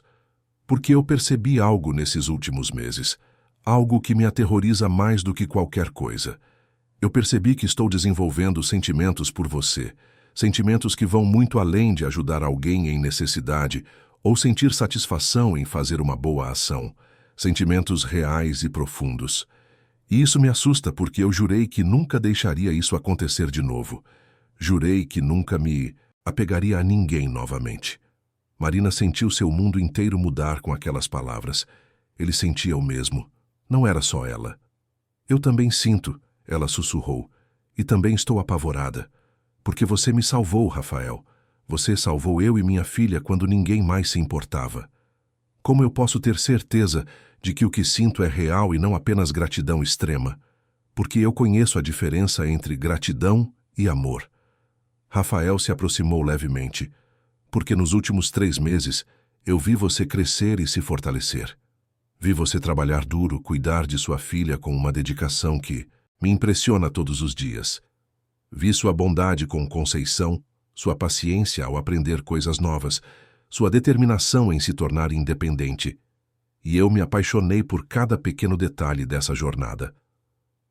A: Porque eu percebi algo nesses últimos meses, algo que me aterroriza mais do que qualquer coisa. Eu percebi que estou desenvolvendo sentimentos por você, sentimentos que vão muito além de ajudar alguém em necessidade ou sentir satisfação em fazer uma boa ação, sentimentos reais e profundos. E isso me assusta porque eu jurei que nunca deixaria isso acontecer de novo. Jurei que nunca me apegaria a ninguém novamente. Marina sentiu seu mundo inteiro mudar com aquelas palavras. Ele sentia o mesmo. Não era só ela. Eu também sinto, ela sussurrou, e também estou apavorada. Porque você me salvou, Rafael. Você salvou eu e minha filha quando ninguém mais se importava. Como eu posso ter certeza de que o que sinto é real e não apenas gratidão extrema? Porque eu conheço a diferença entre gratidão e amor. Rafael se aproximou levemente. Porque nos últimos 3 meses eu vi você crescer e se fortalecer. Vi você trabalhar duro, cuidar de sua filha com uma dedicação que me impressiona todos os dias. Vi sua bondade com Conceição, sua paciência ao aprender coisas novas, sua determinação em se tornar independente. e eu me apaixonei por cada pequeno detalhe dessa jornada.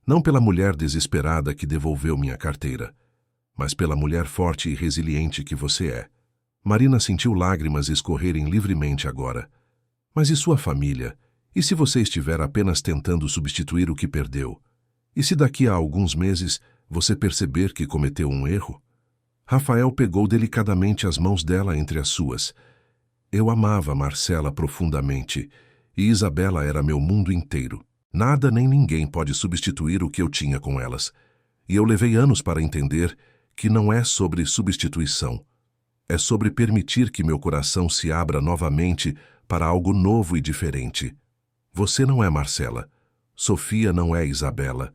A: Não pela mulher desesperada que devolveu minha carteira, mas pela mulher forte e resiliente que você é. Marina sentiu lágrimas escorrerem livremente agora. Mas e sua família? E se você estiver apenas tentando substituir o que perdeu? E se daqui a alguns meses você perceber que cometeu um erro? Rafael pegou delicadamente as mãos dela entre as suas. Eu amava Marcela profundamente, e Isabela era meu mundo inteiro. Nada nem ninguém pode substituir o que eu tinha com elas. E eu levei anos para entender que não é sobre substituição. É sobre permitir que meu coração se abra novamente para algo novo e diferente. Você não é Marcela. Sofia não é Isabela.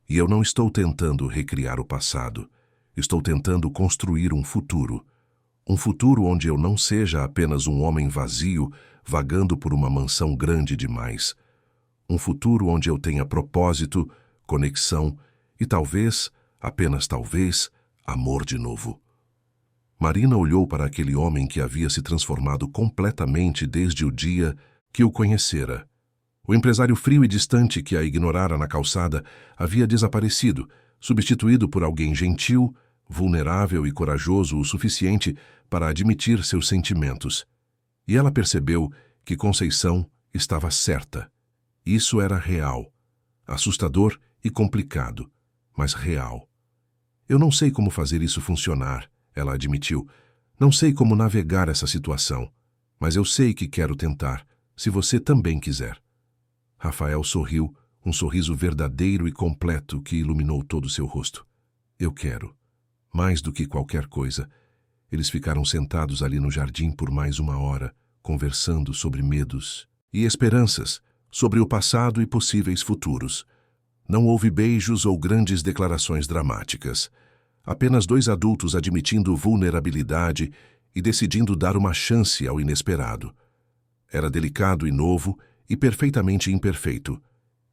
A: E eu não estou tentando recriar o passado. Estou tentando construir um futuro. Um futuro onde eu não seja apenas um homem vazio vagando por uma mansão grande demais. Um futuro onde eu tenha propósito, conexão e talvez, apenas talvez, amor de novo. Marina olhou para aquele homem que havia se transformado completamente desde o dia que o conhecera. O empresário frio e distante que a ignorara na calçada havia desaparecido, substituído por alguém gentil, vulnerável e corajoso o suficiente para admitir seus sentimentos. E ela percebeu que Conceição estava certa. Isso era real. Assustador e complicado, mas real. Eu não sei como fazer isso funcionar, ela admitiu. Não sei como navegar essa situação, mas eu sei que quero tentar, se você também quiser. Rafael sorriu, um sorriso verdadeiro e completo que iluminou todo o seu rosto. Eu quero. Mais do que qualquer coisa. Eles ficaram sentados ali no jardim por mais uma hora, conversando sobre medos e esperanças, sobre o passado e possíveis futuros. Não houve beijos ou grandes declarações dramáticas. Apenas dois adultos admitindo vulnerabilidade e decidindo dar uma chance ao inesperado. Era delicado e novo e perfeitamente imperfeito.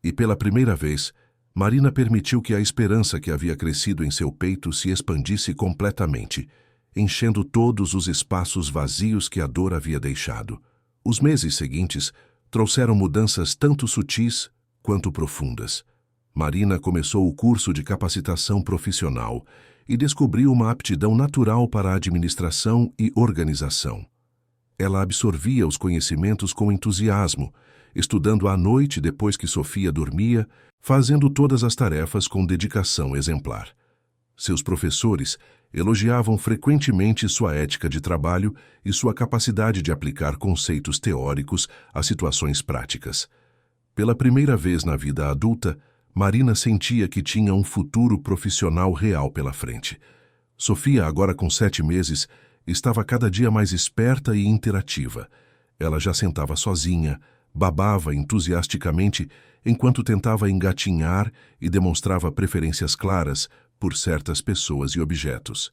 A: E pela primeira vez, Marina permitiu que a esperança que havia crescido em seu peito se expandisse completamente, enchendo todos os espaços vazios que a dor havia deixado. Os meses seguintes trouxeram mudanças tanto sutis quanto profundas. Marina começou o curso de capacitação profissional e descobriu uma aptidão natural para a administração e organização. Ela absorvia os conhecimentos com entusiasmo, estudando à noite depois que Sofia dormia, fazendo todas as tarefas com dedicação exemplar. Seus professores elogiavam frequentemente sua ética de trabalho e sua capacidade de aplicar conceitos teóricos a situações práticas. Pela primeira vez na vida adulta, Marina sentia que tinha um futuro profissional real pela frente. Sofia, agora com 7 meses, estava cada dia mais esperta e interativa. Ela já sentava sozinha, babava entusiasticamente enquanto tentava engatinhar e demonstrava preferências claras por certas pessoas e objetos.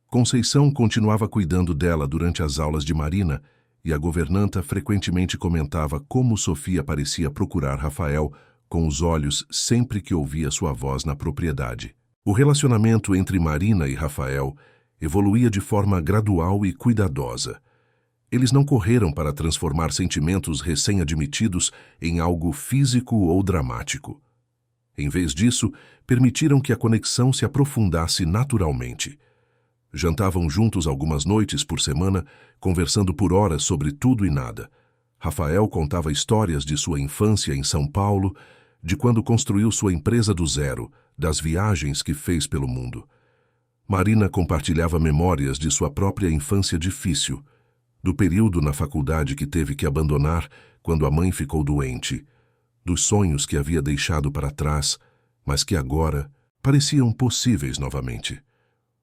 A: Conceição continuava cuidando dela durante as aulas de Marina e a governanta frequentemente comentava como Sofia parecia procurar Rafael com os olhos sempre que ouvia sua voz na propriedade. O relacionamento entre Marina e Rafael evoluía de forma gradual e cuidadosa. Eles não correram para transformar sentimentos recém-admitidos em algo físico ou dramático. Em vez disso, permitiram que a conexão se aprofundasse naturalmente. Jantavam juntos algumas noites por semana, conversando por horas sobre tudo e nada. Rafael contava histórias de sua infância em São Paulo, de quando construiu sua empresa do zero, das viagens que fez pelo mundo. Marina compartilhava memórias de sua própria infância difícil, do período na faculdade que teve que abandonar quando a mãe ficou doente, dos sonhos que havia deixado para trás, mas que agora pareciam possíveis novamente.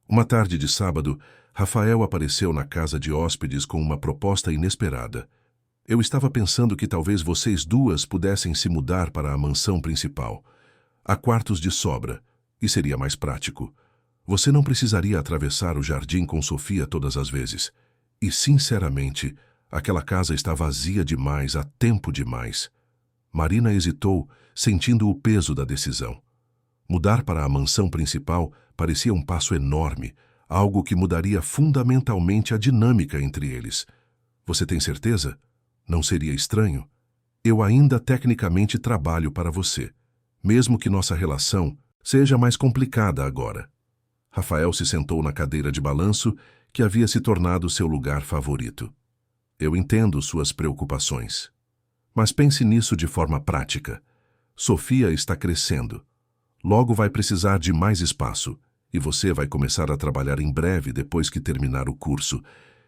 A: Uma tarde de sábado, Rafael apareceu na casa de hóspedes com uma proposta inesperada. Eu estava pensando que talvez vocês duas pudessem se mudar para a mansão principal. Há quartos de sobra, e seria mais prático. Você não precisaria atravessar o jardim com Sofia todas as vezes. E, sinceramente, aquela casa está vazia demais há tempo demais. Marina hesitou, sentindo o peso da decisão. Mudar para a mansão principal parecia um passo enorme, algo que mudaria fundamentalmente a dinâmica entre eles. Você tem certeza? Não seria estranho? Eu ainda tecnicamente trabalho para você, mesmo que nossa relação seja mais complicada agora. Rafael se sentou na cadeira de balanço que havia se tornado seu lugar favorito. Eu entendo suas preocupações. Mas pense nisso de forma prática. Sofia está crescendo. Logo vai precisar de mais espaço, e você vai começar a trabalhar em breve depois que terminar o curso.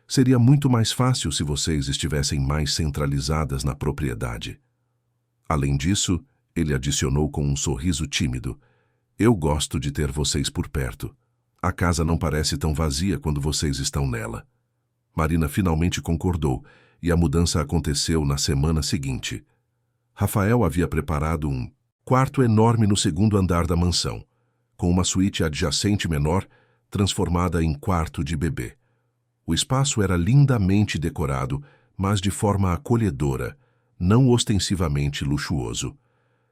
A: Seria muito mais fácil se vocês estivessem mais centralizadas na propriedade. Além disso, ele adicionou com um sorriso tímido, eu gosto de ter vocês por perto. A casa não parece tão vazia quando vocês estão nela. Marina finalmente concordou, e a mudança aconteceu na semana seguinte. Rafael havia preparado um quarto enorme no segundo andar da mansão, com uma suíte adjacente menor, transformada em quarto de bebê. O espaço era lindamente decorado, mas de forma acolhedora, não ostensivamente luxuoso.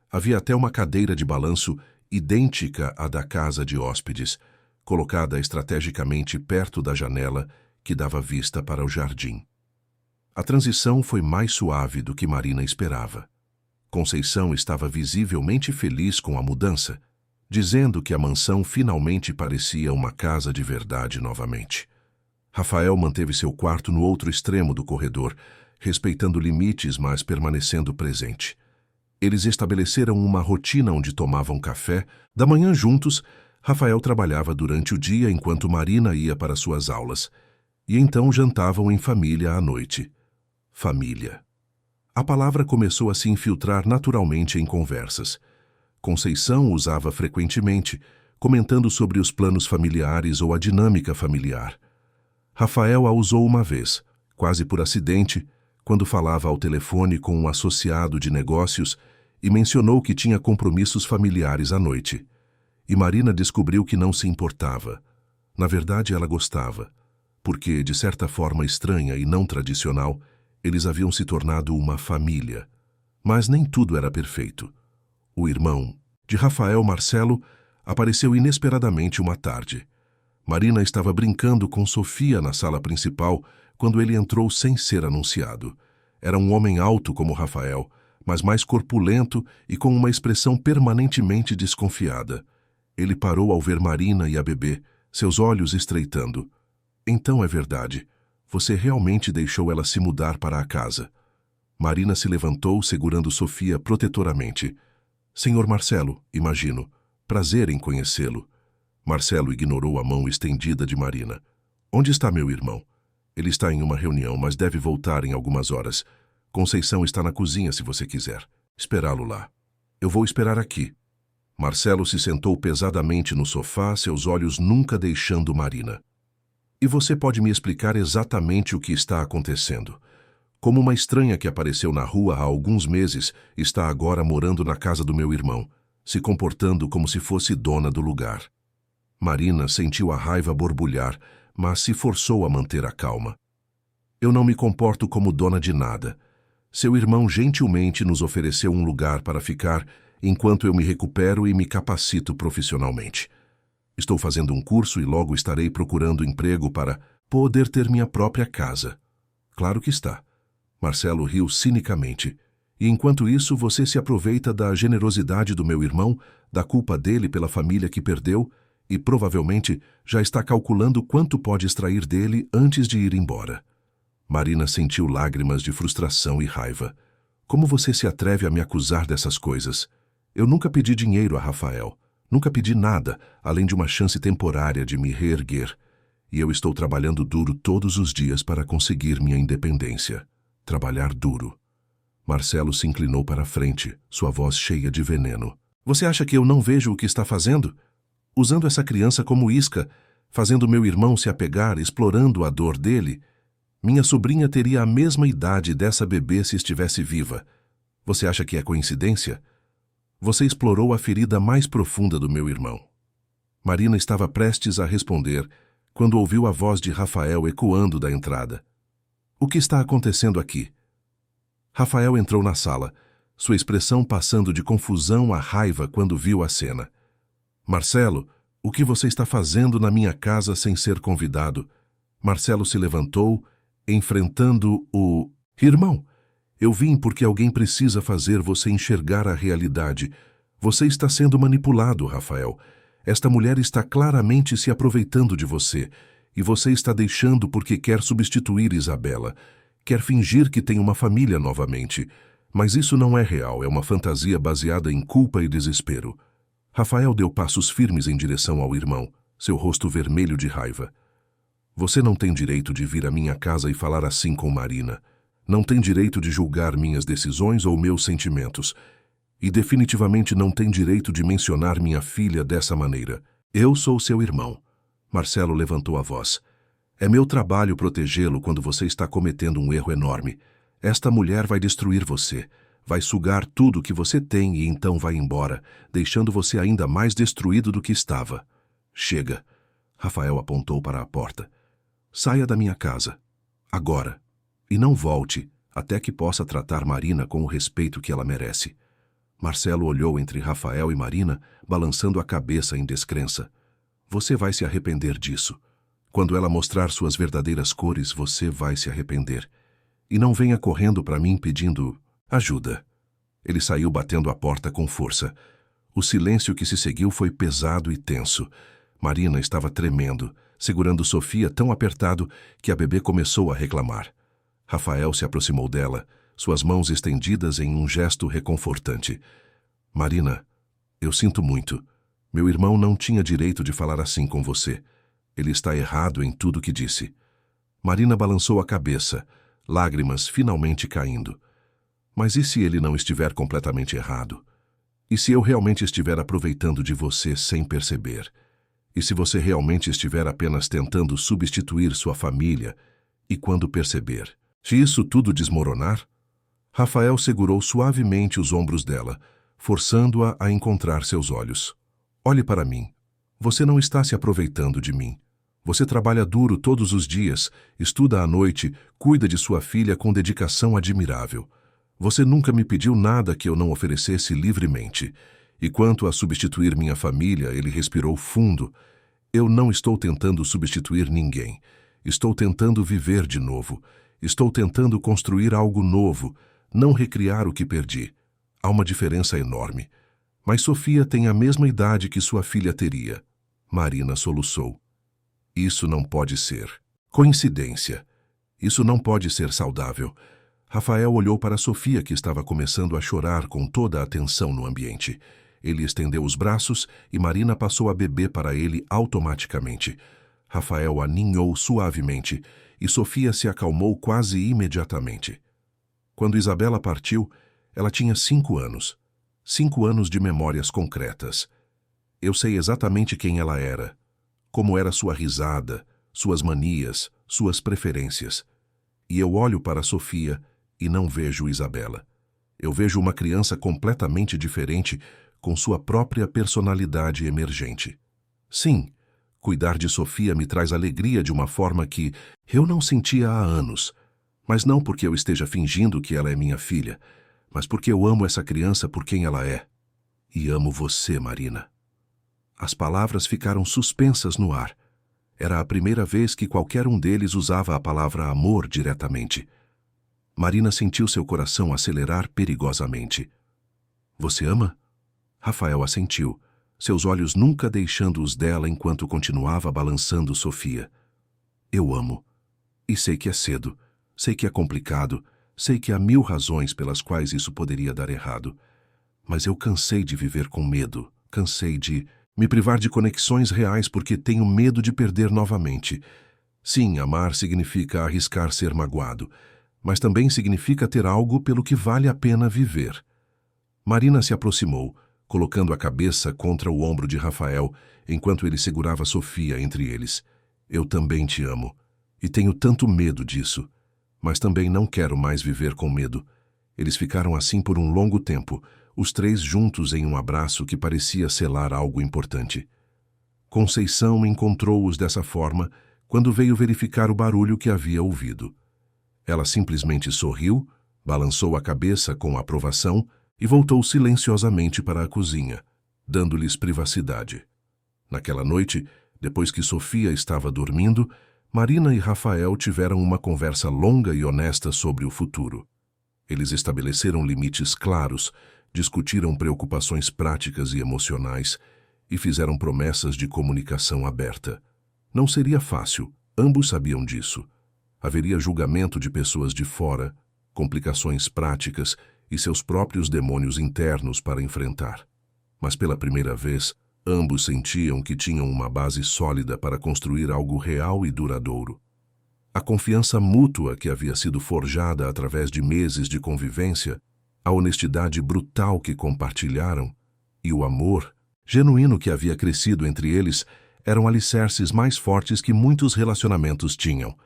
A: Havia até uma cadeira de balanço idêntica à da casa de hóspedes, colocada estrategicamente perto da janela que dava vista para o jardim. A transição foi mais suave do que Marina esperava. Conceição estava visivelmente feliz com a mudança, dizendo que a mansão finalmente parecia uma casa de verdade novamente. Rafael manteve seu quarto no outro extremo do corredor, respeitando limites, mas permanecendo presente. Eles estabeleceram uma rotina onde tomavam café da manhã juntos. Rafael trabalhava durante o dia enquanto Marina ia para suas aulas, e então jantavam em família à noite. Família. A palavra começou a se infiltrar naturalmente em conversas. Conceição usava frequentemente, comentando sobre os planos familiares ou a dinâmica familiar. Rafael a usou uma vez, quase por acidente, quando falava ao telefone com um associado de negócios e mencionou que tinha compromissos familiares à noite. E Marina descobriu que não se importava. Na verdade, ela gostava, porque, de certa forma estranha e não tradicional, eles haviam se tornado uma família. Mas nem tudo era perfeito. O irmão de Rafael, Marcelo, apareceu inesperadamente uma tarde. Marina estava brincando com Sofia na sala principal quando ele entrou sem ser anunciado. Era um homem alto como Rafael, mas mais corpulento e com uma expressão permanentemente desconfiada. Ele parou ao ver Marina e a bebê, seus olhos estreitando. Então é verdade. Você realmente deixou ela se mudar para a casa. Marina se levantou, segurando Sofia protetoramente. Senhor Marcelo, imagino. Prazer em conhecê-lo. Marcelo ignorou a mão estendida de Marina. Onde está meu irmão? Ele está em uma reunião, mas deve voltar em algumas horas. Conceição está na cozinha se você quiser. Esperá-lo lá. Eu vou esperar aqui. Marcelo se sentou pesadamente no sofá, seus olhos nunca deixando Marina. E você pode me explicar exatamente o que está acontecendo? Como uma estranha que apareceu na rua há alguns meses está agora morando na casa do meu irmão, se comportando como se fosse dona do lugar. Marina sentiu a raiva borbulhar, mas se forçou a manter a calma. Eu não me comporto como dona de nada. Seu irmão gentilmente nos ofereceu um lugar para ficar enquanto eu me recupero e me capacito profissionalmente. Estou fazendo um curso e logo estarei procurando emprego para poder ter minha própria casa. Claro que está. Marcelo riu cinicamente. E enquanto isso, você se aproveita da generosidade do meu irmão, da culpa dele pela família que perdeu, e provavelmente já está calculando quanto pode extrair dele antes de ir embora. Marina sentiu lágrimas de frustração e raiva. Como você se atreve a me acusar dessas coisas? Eu nunca pedi dinheiro a Rafael. Nunca pedi nada, além de uma chance temporária de me reerguer. E eu estou trabalhando duro todos os dias para conseguir minha independência. Trabalhar duro. Marcelo se inclinou para a frente, sua voz cheia de veneno. Você acha que eu não vejo o que está fazendo? Usando essa criança como isca, fazendo meu irmão se apegar, explorando a dor dele. Minha sobrinha teria a mesma idade dessa bebê se estivesse viva. Você acha que é coincidência? Você explorou a ferida mais profunda do meu irmão. Marina estava prestes a responder quando ouviu a voz de Rafael ecoando da entrada. O que está acontecendo aqui? Rafael entrou na sala, sua expressão passando de confusão a raiva quando viu a cena. Marcelo, o que você está fazendo na minha casa sem ser convidado? Marcelo se levantou, enfrentando o... Irmão, Eu vim porque alguém precisa fazer você enxergar a realidade. Você está sendo manipulado, Rafael. Esta mulher está claramente se aproveitando de você. E você está deixando porque quer substituir Isabela. Quer fingir que tem uma família novamente. Mas isso não é real, é uma fantasia baseada em culpa e desespero. Rafael deu passos firmes em direção ao irmão, seu rosto vermelho de raiva. Você não tem direito de vir à minha casa e falar assim com Marina. Não tem direito de julgar minhas decisões ou meus sentimentos. E definitivamente não tem direito de mencionar minha filha dessa maneira. Eu sou seu irmão. Marcelo levantou a voz. É meu trabalho protegê-lo quando você está cometendo um erro enorme. Esta mulher vai destruir você. Vai sugar tudo que você tem e então vai embora, deixando você ainda mais destruído do que estava. Chega. Rafael apontou para a porta. Saia da minha casa. Agora. E não volte, até que possa tratar Marina com o respeito que ela merece. Marcelo olhou entre Rafael e Marina, balançando a cabeça em descrença. Você vai se arrepender disso. Quando ela mostrar suas verdadeiras cores, você vai se arrepender. E não venha correndo para mim pedindo ajuda. Ele saiu batendo a porta com força. O silêncio que se seguiu foi pesado e tenso. Marina estava tremendo, segurando Sofia tão apertado que a bebê começou a reclamar. Rafael se aproximou dela, suas mãos estendidas em um gesto reconfortante. Marina, eu sinto muito. Meu irmão não tinha direito de falar assim com você. Ele está errado em tudo que disse. Marina balançou a cabeça, lágrimas finalmente caindo. Mas e se ele não estiver completamente errado? E se eu realmente estiver aproveitando de você sem perceber? E se você realmente estiver apenas tentando substituir sua família e quando perceber? Se isso tudo desmoronar? Rafael segurou suavemente os ombros dela, forçando-a a encontrar seus olhos. Olhe para mim. Você não está se aproveitando de mim. Você trabalha duro todos os dias, estuda à noite, cuida de sua filha com dedicação admirável. Você nunca me pediu nada que eu não oferecesse livremente. E quanto a substituir minha família, ele respirou fundo. Eu não estou tentando substituir ninguém. Estou tentando viver de novo. Estou tentando construir algo novo, não recriar o que perdi. Há uma diferença enorme. Mas Sofia tem a mesma idade que sua filha teria. Marina soluçou. Isso não pode ser. Coincidência. Isso não pode ser saudável. Rafael olhou para Sofia, que estava começando a chorar com toda a atenção no ambiente. Ele estendeu os braços e Marina passou a bebê para ele automaticamente. Rafael a ninhou suavemente e Sofia se acalmou quase imediatamente. Quando Isabela partiu, ela tinha 5 anos. 5 anos de memórias concretas. Eu sei exatamente quem ela era, como era sua risada, suas manias, suas preferências. E eu olho para Sofia e não vejo Isabela. Eu vejo uma criança completamente diferente, com sua própria personalidade emergente. Sim, cuidar de Sofia me traz alegria de uma forma que eu não sentia há anos. Mas não porque eu esteja fingindo que ela é minha filha, mas porque eu amo essa criança por quem ela é. E amo você, Marina. As palavras ficaram suspensas no ar. Era a primeira vez que qualquer um deles usava a palavra amor diretamente. Marina sentiu seu coração acelerar perigosamente. Você ama? Rafael assentiu, seus olhos nunca deixando os dela enquanto continuava balançando Sofia. Eu amo. E sei que é cedo, sei que é complicado, sei que há 1000 razões pelas quais isso poderia dar errado. Mas eu cansei de viver com medo, cansei de me privar de conexões reais porque tenho medo de perder novamente. Sim, amar significa arriscar ser magoado, mas também significa ter algo pelo que vale a pena viver. Marina se aproximou, colocando a cabeça contra o ombro de Rafael, enquanto ele segurava Sofia entre eles. Eu também te amo, e tenho tanto medo disso, mas também não quero mais viver com medo. Eles ficaram assim por um longo tempo, os 3 juntos em um abraço que parecia selar algo importante. Conceição encontrou-os dessa forma quando veio verificar o barulho que havia ouvido. Ela simplesmente sorriu, balançou a cabeça com aprovação e voltou silenciosamente para a cozinha, dando-lhes privacidade. Naquela noite, depois que Sofia estava dormindo, Marina e Rafael tiveram uma conversa longa e honesta sobre o futuro. Eles estabeleceram limites claros, discutiram preocupações práticas e emocionais e fizeram promessas de comunicação aberta. Não seria fácil, ambos sabiam disso. Haveria julgamento de pessoas de fora, complicações práticas e seus próprios demônios internos para enfrentar. Mas pela primeira vez, ambos sentiam que tinham uma base sólida para construir algo real e duradouro. A confiança mútua que havia sido forjada através de meses de convivência, a honestidade brutal que compartilharam e o amor genuíno que havia crescido entre eles eram alicerces mais fortes que muitos relacionamentos tinham.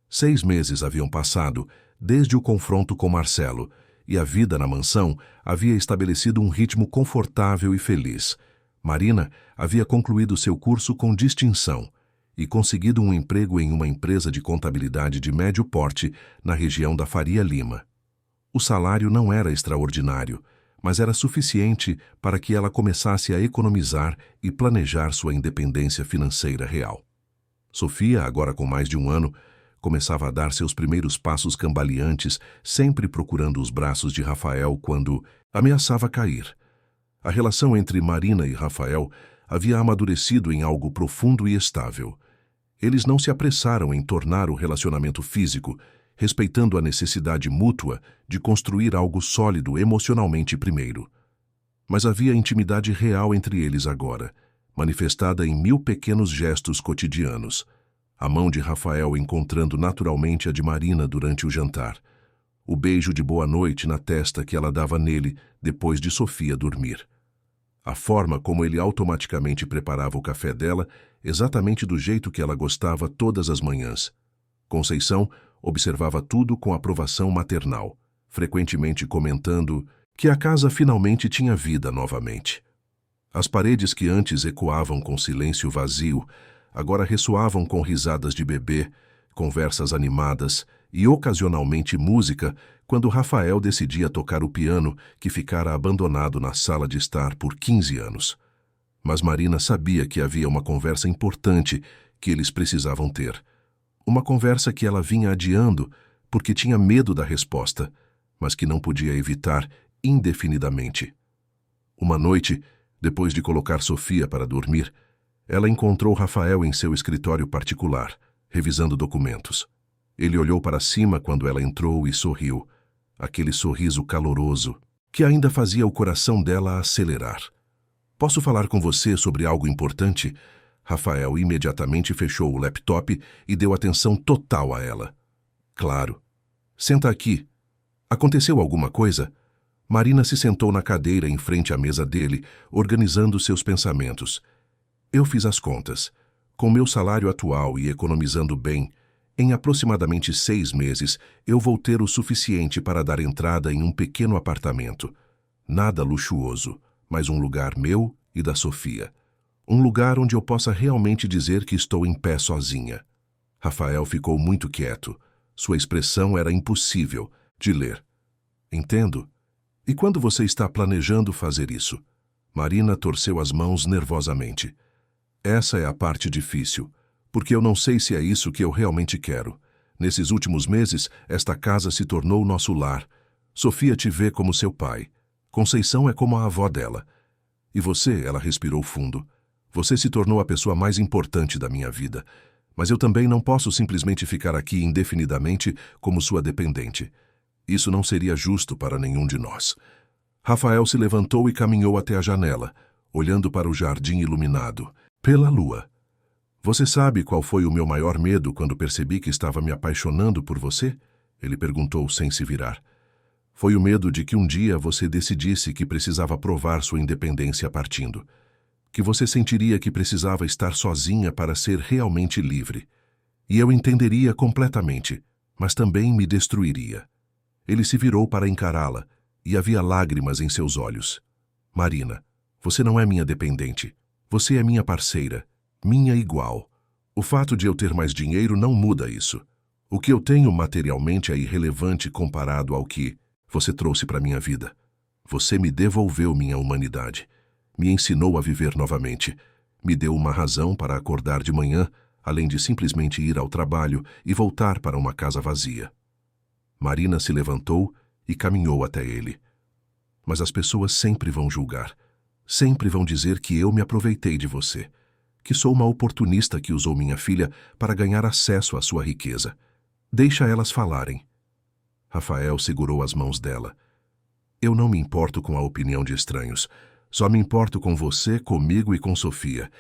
A: 6 meses haviam passado desde o confronto com Marcelo e a vida na mansão havia estabelecido um ritmo confortável e feliz. Marina havia concluído seu curso com distinção e conseguido um emprego em uma empresa de contabilidade de médio porte na região da Faria Lima. O salário não era extraordinário, mas era suficiente para que ela começasse a economizar e planejar sua independência financeira real. Sofia, agora com mais de 1 ano, começava a dar seus primeiros passos cambaleantes, sempre procurando os braços de Rafael quando ameaçava cair. A relação entre Marina e Rafael havia amadurecido em algo profundo e estável. Eles não se apressaram em tornar o relacionamento físico, respeitando a necessidade mútua de construir algo sólido emocionalmente primeiro. Mas havia intimidade real entre eles agora, manifestada em 1000 pequenos gestos cotidianos. A mão de Rafael encontrando naturalmente a de Marina durante o jantar. O beijo de boa noite na testa que ela dava nele depois de Sofia dormir. A forma como ele automaticamente preparava o café dela, exatamente do jeito que ela gostava todas as manhãs. Conceição observava tudo com aprovação maternal, frequentemente comentando que a casa finalmente tinha vida novamente. As paredes que antes ecoavam com silêncio vazio, agora ressoavam com risadas de bebê, conversas animadas e ocasionalmente música quando Rafael decidia tocar o piano que ficara abandonado na sala de estar por 15 anos. Mas Marina sabia que havia uma conversa importante que eles precisavam ter. Uma conversa que ela vinha adiando porque tinha medo da resposta, mas que não podia evitar indefinidamente. Uma noite, depois de colocar Sofia para dormir, ela encontrou Rafael em seu escritório particular, revisando documentos. Ele olhou para cima quando ela entrou e sorriu, aquele sorriso caloroso que ainda fazia o coração dela acelerar. "Posso falar com você sobre algo importante?" Rafael imediatamente fechou o laptop e deu atenção total a ela. "Claro. Senta aqui. Aconteceu alguma coisa?" Marina se sentou na cadeira em frente à mesa dele, organizando seus pensamentos. "Eu fiz as contas. Com meu salário atual e economizando bem, em aproximadamente 6 meses, eu vou ter o suficiente para dar entrada em um pequeno apartamento. Nada luxuoso, mas um lugar meu e da Sofia. Um lugar onde eu possa realmente dizer que estou em pé sozinha." Rafael ficou muito quieto. Sua expressão era impossível de ler. "Entendo. E quando você está planejando fazer isso?" Marina torceu as mãos nervosamente. "Essa é a parte difícil, porque eu não sei se é isso que eu realmente quero. Nesses últimos meses, esta casa se tornou nosso lar. Sofia te vê como seu pai. Conceição é como a avó dela. E você," ela respirou fundo, "você se tornou a pessoa mais importante da minha vida. Mas eu também não posso simplesmente ficar aqui indefinidamente como sua dependente. Isso não seria justo para nenhum de nós." Rafael se levantou e caminhou até a janela, olhando para o jardim iluminado pela lua. "Você sabe qual foi o meu maior medo quando percebi que estava me apaixonando por você?" Ele perguntou sem se virar. "Foi o medo de que um dia você decidisse que precisava provar sua independência partindo. Que você sentiria que precisava estar sozinha para ser realmente livre. E eu entenderia completamente, mas também me destruiria." Ele se virou para encará-la, e havia lágrimas em seus olhos. "Marina, você não é minha dependente. Você é minha parceira, minha igual. O fato de eu ter mais dinheiro não muda isso. O que eu tenho materialmente é irrelevante comparado ao que você trouxe para minha vida. Você me devolveu minha humanidade. Me ensinou a viver novamente. Me deu uma razão para acordar de manhã, além de simplesmente ir ao trabalho e voltar para uma casa vazia." Marina se levantou e caminhou até ele. Mas as pessoas sempre vão julgar. Sempre vão dizer que eu me aproveitei de você, que sou uma oportunista que usou minha filha para ganhar acesso à sua riqueza. Deixa elas falarem. Rafael segurou as mãos dela. Eu não me importo com a opinião de estranhos. Só me importo com você, comigo e com Sofia.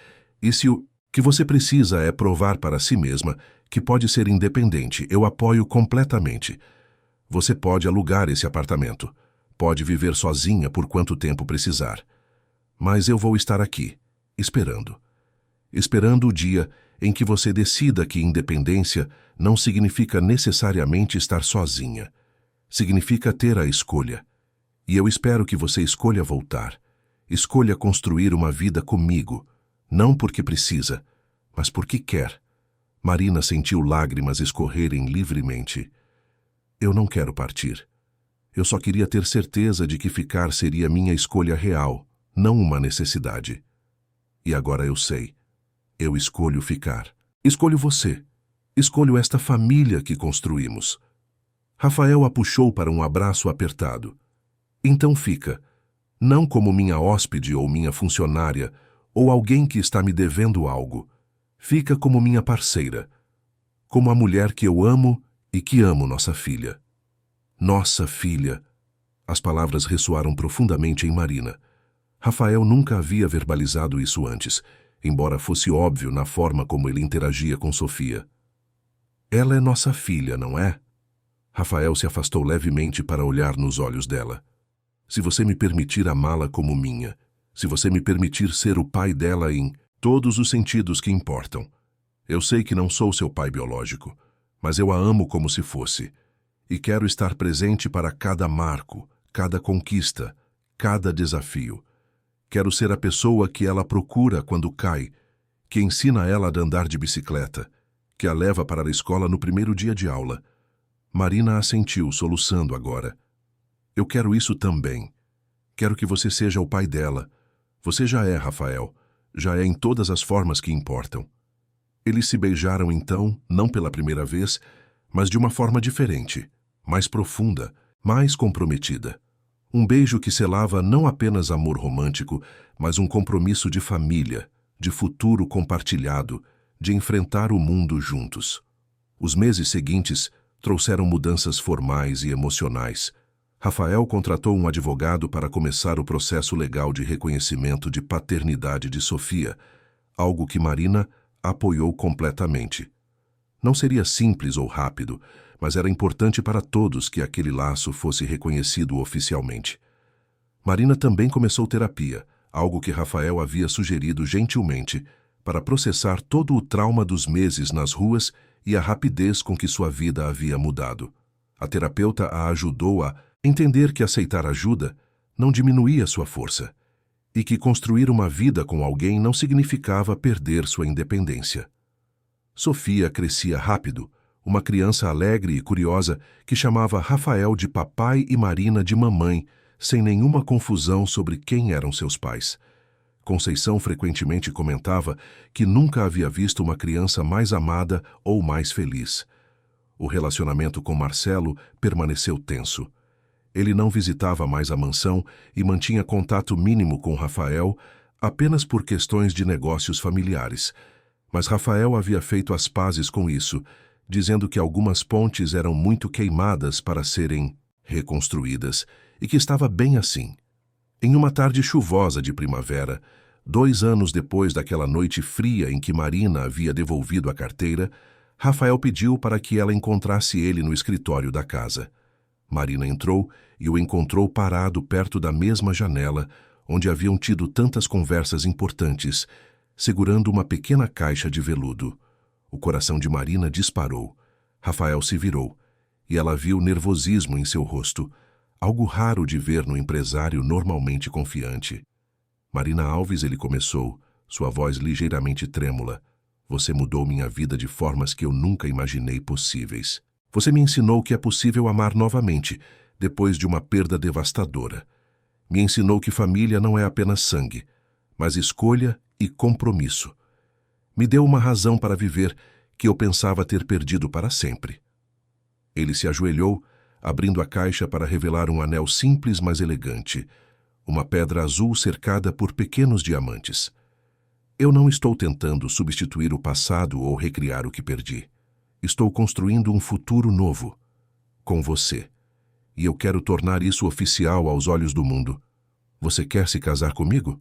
A: E se o que você precisa é provar para si mesma que pode ser independente, eu apoio completamente. Você pode alugar esse apartamento. Pode viver sozinha por quanto tempo precisar. Mas eu vou estar aqui, esperando. Esperando o dia em que você decida que independência não significa necessariamente estar sozinha. Significa ter a escolha. E eu espero que você escolha voltar. Escolha construir uma vida comigo, não porque precisa, mas porque quer. Marina sentiu lágrimas escorrerem livremente. Eu não quero partir. Eu só queria ter certeza de que ficar seria minha escolha real, não uma necessidade. E agora eu sei. Eu escolho ficar. Escolho você. Escolho esta família que construímos. Rafael a puxou para um abraço apertado. Então fica. Não como minha hóspede ou minha funcionária, ou alguém que está me devendo algo. Fica como minha parceira. Como a mulher que eu amo e que amo nossa filha. Nossa filha. As palavras ressoaram profundamente em Marina. Rafael nunca havia verbalizado isso antes, embora fosse óbvio na forma como ele interagia com Sofia. Ela é nossa filha, não é? Rafael se afastou levemente para olhar nos olhos dela. Se você me permitir amá-la como minha, se você me permitir ser o pai dela em todos os sentidos que importam. Eu sei que não sou seu pai biológico, mas eu a amo como se fosse. E quero estar presente para cada marco, cada conquista, cada desafio. Quero ser a pessoa que ela procura quando cai, que ensina ela a andar de bicicleta, que a leva para a escola no primeiro dia de aula. Marina assentiu, soluçando agora. Eu quero isso também. Quero que você seja o pai dela. Você já é, Rafael. Já é em todas as formas que importam. Eles se beijaram então, não pela primeira vez, mas de uma forma diferente, mais profunda, mais comprometida. Um beijo que selava não apenas amor romântico, mas um compromisso de família, de futuro compartilhado, de enfrentar o mundo juntos. Os meses seguintes trouxeram mudanças formais e emocionais. Rafael contratou um advogado para começar o processo legal de reconhecimento de paternidade de Sofia, algo que Marina apoiou completamente. Não seria simples ou rápido, mas era importante para todos que aquele laço fosse reconhecido oficialmente. Marina também começou terapia, algo que Rafael havia sugerido gentilmente, para processar todo o trauma dos meses nas ruas e a rapidez com que sua vida havia mudado. A terapeuta a ajudou a entender que aceitar ajuda não diminuía sua força e que construir uma vida com alguém não significava perder sua independência. Sofia crescia rápido, uma criança alegre e curiosa que chamava Rafael de papai e Marina de mamãe, sem nenhuma confusão sobre quem eram seus pais. Conceição frequentemente comentava que nunca havia visto uma criança mais amada ou mais feliz. O relacionamento com Marcelo permaneceu tenso. Ele não visitava mais a mansão e mantinha contato mínimo com Rafael apenas por questões de negócios familiares. Mas Rafael havia feito as pazes com isso, dizendo que algumas pontes eram muito queimadas para serem reconstruídas e que estava bem assim. Em uma tarde chuvosa de primavera, 2 anos depois daquela noite fria em que Marina havia devolvido a carteira, Rafael pediu para que ela encontrasse ele no escritório da casa. Marina entrou e o encontrou parado perto da mesma janela onde haviam tido tantas conversas importantes, segurando uma pequena caixa de veludo. O coração de Marina disparou. Rafael se virou, e ela viu nervosismo em seu rosto, algo raro de ver no empresário normalmente confiante. Marina Alves, ele começou, sua voz ligeiramente trêmula. Você mudou minha vida de formas que eu nunca imaginei possíveis. Você me ensinou que é possível amar novamente, depois de uma perda devastadora. Me ensinou que família não é apenas sangue, mas escolha e compromisso. Me deu uma razão para viver que eu pensava ter perdido para sempre. Ele se ajoelhou, abrindo a caixa para revelar um anel simples, mas elegante, uma pedra azul cercada por pequenos diamantes. Eu não estou tentando substituir o passado ou recriar o que perdi. Estou construindo um futuro novo, com você. E eu quero tornar isso oficial aos olhos do mundo. Você quer se casar comigo?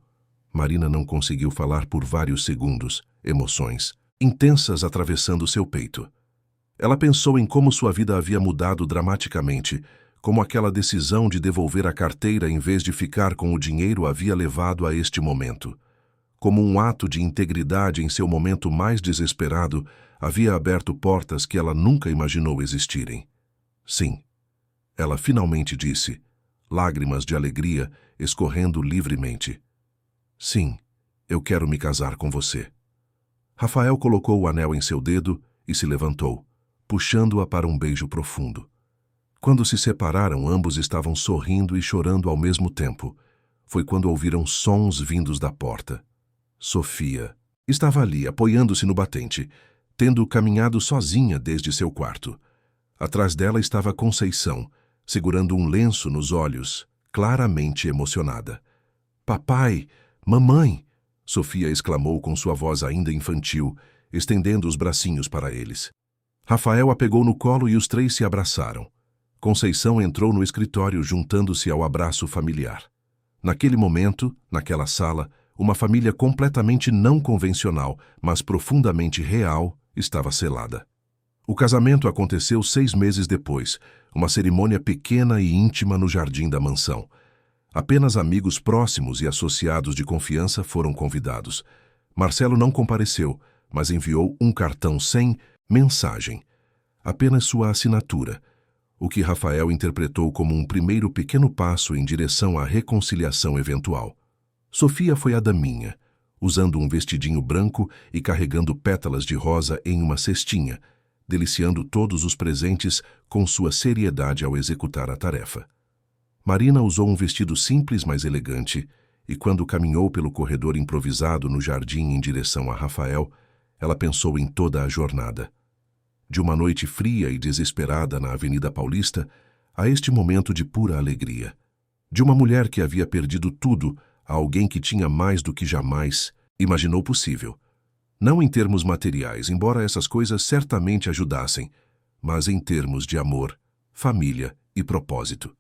A: Marina não conseguiu falar por vários segundos, emoções intensas atravessando seu peito. Ela pensou em como sua vida havia mudado dramaticamente, como aquela decisão de devolver a carteira em vez de ficar com o dinheiro havia levado a este momento. Como um ato de integridade em seu momento mais desesperado, havia aberto portas que ela nunca imaginou existirem. Sim, ela finalmente disse, lágrimas de alegria escorrendo livremente. Sim, eu quero me casar com você. Rafael colocou o anel em seu dedo e se levantou, puxando-a para um beijo profundo. Quando se separaram, ambos estavam sorrindo e chorando ao mesmo tempo. Foi quando ouviram sons vindos da porta. Sofia estava ali, apoiando-se no batente, tendo caminhado sozinha desde seu quarto. Atrás dela estava Conceição, segurando um lenço nos olhos, claramente emocionada. Papai! Mamãe! Sofia exclamou com sua voz ainda infantil, estendendo os bracinhos para eles. Rafael a pegou no colo e os três se abraçaram. Conceição entrou no escritório juntando-se ao abraço familiar. Naquele momento, naquela sala, uma família completamente não convencional, mas profundamente real, estava selada. O casamento aconteceu 6 meses depois, uma cerimônia pequena e íntima no jardim da mansão. Apenas amigos próximos e associados de confiança foram convidados. Marcelo não compareceu, mas enviou um cartão sem mensagem. Apenas sua assinatura, o que Rafael interpretou como um primeiro pequeno passo em direção à reconciliação eventual. Sofia foi a daminha, usando um vestidinho branco e carregando pétalas de rosa em uma cestinha, deliciando todos os presentes com sua seriedade ao executar a tarefa. Marina usou um vestido simples, mas elegante, e quando caminhou pelo corredor improvisado no jardim em direção a Rafael, ela pensou em toda a jornada. De uma noite fria e desesperada na Avenida Paulista, a este momento de pura alegria. De uma mulher que havia perdido tudo a alguém que tinha mais do que jamais imaginou possível. Não em termos materiais, embora essas coisas certamente ajudassem, mas em termos de amor, família e propósito.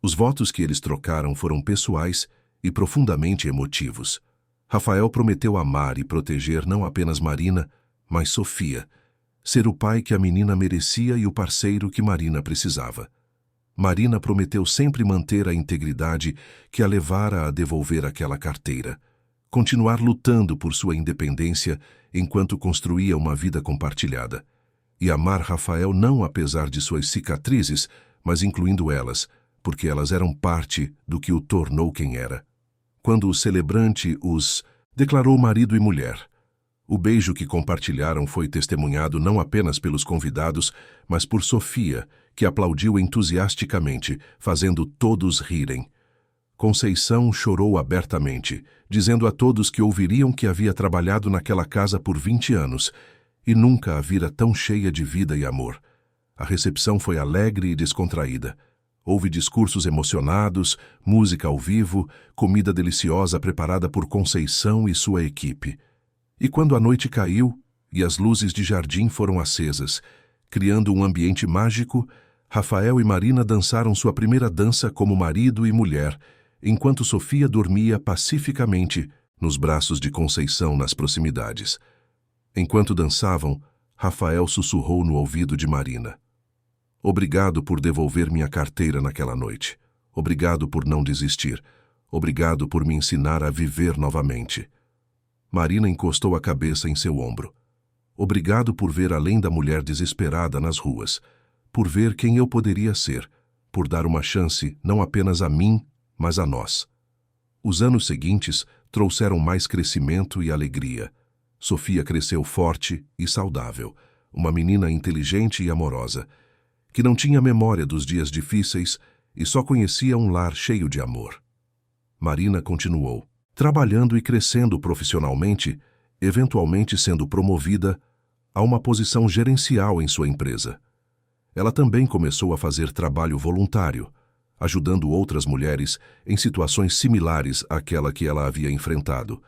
A: Os votos que eles trocaram foram pessoais e profundamente emotivos. Rafael prometeu amar e proteger não apenas Marina, mas Sofia, ser o pai que a menina merecia e o parceiro que Marina precisava. Marina prometeu sempre manter a integridade que a levara a devolver aquela carteira, continuar lutando por sua independência enquanto construía uma vida compartilhada, e amar Rafael não apesar de suas cicatrizes, mas incluindo elas, porque elas eram parte do que o tornou quem era. Quando o celebrante os declarou marido e mulher, o beijo que compartilharam foi testemunhado não apenas pelos convidados, mas por Sofia, que aplaudiu entusiasticamente, fazendo todos rirem. Conceição chorou abertamente, dizendo a todos que ouviriam que havia trabalhado naquela casa por 20 anos e nunca a vira tão cheia de vida e amor. A recepção foi alegre e descontraída. Houve discursos emocionados, música ao vivo, comida deliciosa preparada por Conceição e sua equipe. E quando a noite caiu e as luzes de jardim foram acesas, criando um ambiente mágico, Rafael e Marina dançaram sua primeira dança como marido e mulher, enquanto Sofia dormia pacificamente nos braços de Conceição nas proximidades. Enquanto dançavam, Rafael sussurrou no ouvido de Marina. Obrigado por devolver minha carteira naquela noite. Obrigado por não desistir. Obrigado por me ensinar a viver novamente. Marina encostou a cabeça em seu ombro. Obrigado por ver além da mulher desesperada nas ruas, por ver quem eu poderia ser, por dar uma chance não apenas a mim, mas a nós. Os anos seguintes trouxeram mais crescimento e alegria. Sofia cresceu forte e saudável, uma menina inteligente e amorosa, que não tinha memória dos dias difíceis e só conhecia um lar cheio de amor. Marina continuou, trabalhando e crescendo profissionalmente, eventualmente sendo promovida a uma posição gerencial em sua empresa. Ela também começou a fazer trabalho voluntário, ajudando outras mulheres em situações similares àquela que ela havia enfrentado,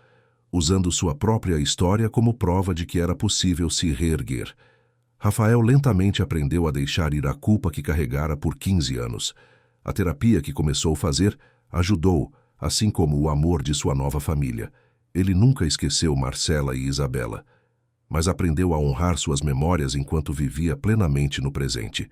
A: usando sua própria história como prova de que era possível se reerguer. Rafael lentamente aprendeu a deixar ir a culpa que carregara por 15 anos. A terapia que começou a fazer ajudou, assim como o amor de sua nova família. Ele nunca esqueceu Marcela e Isabela, mas aprendeu a honrar suas memórias enquanto vivia plenamente no presente.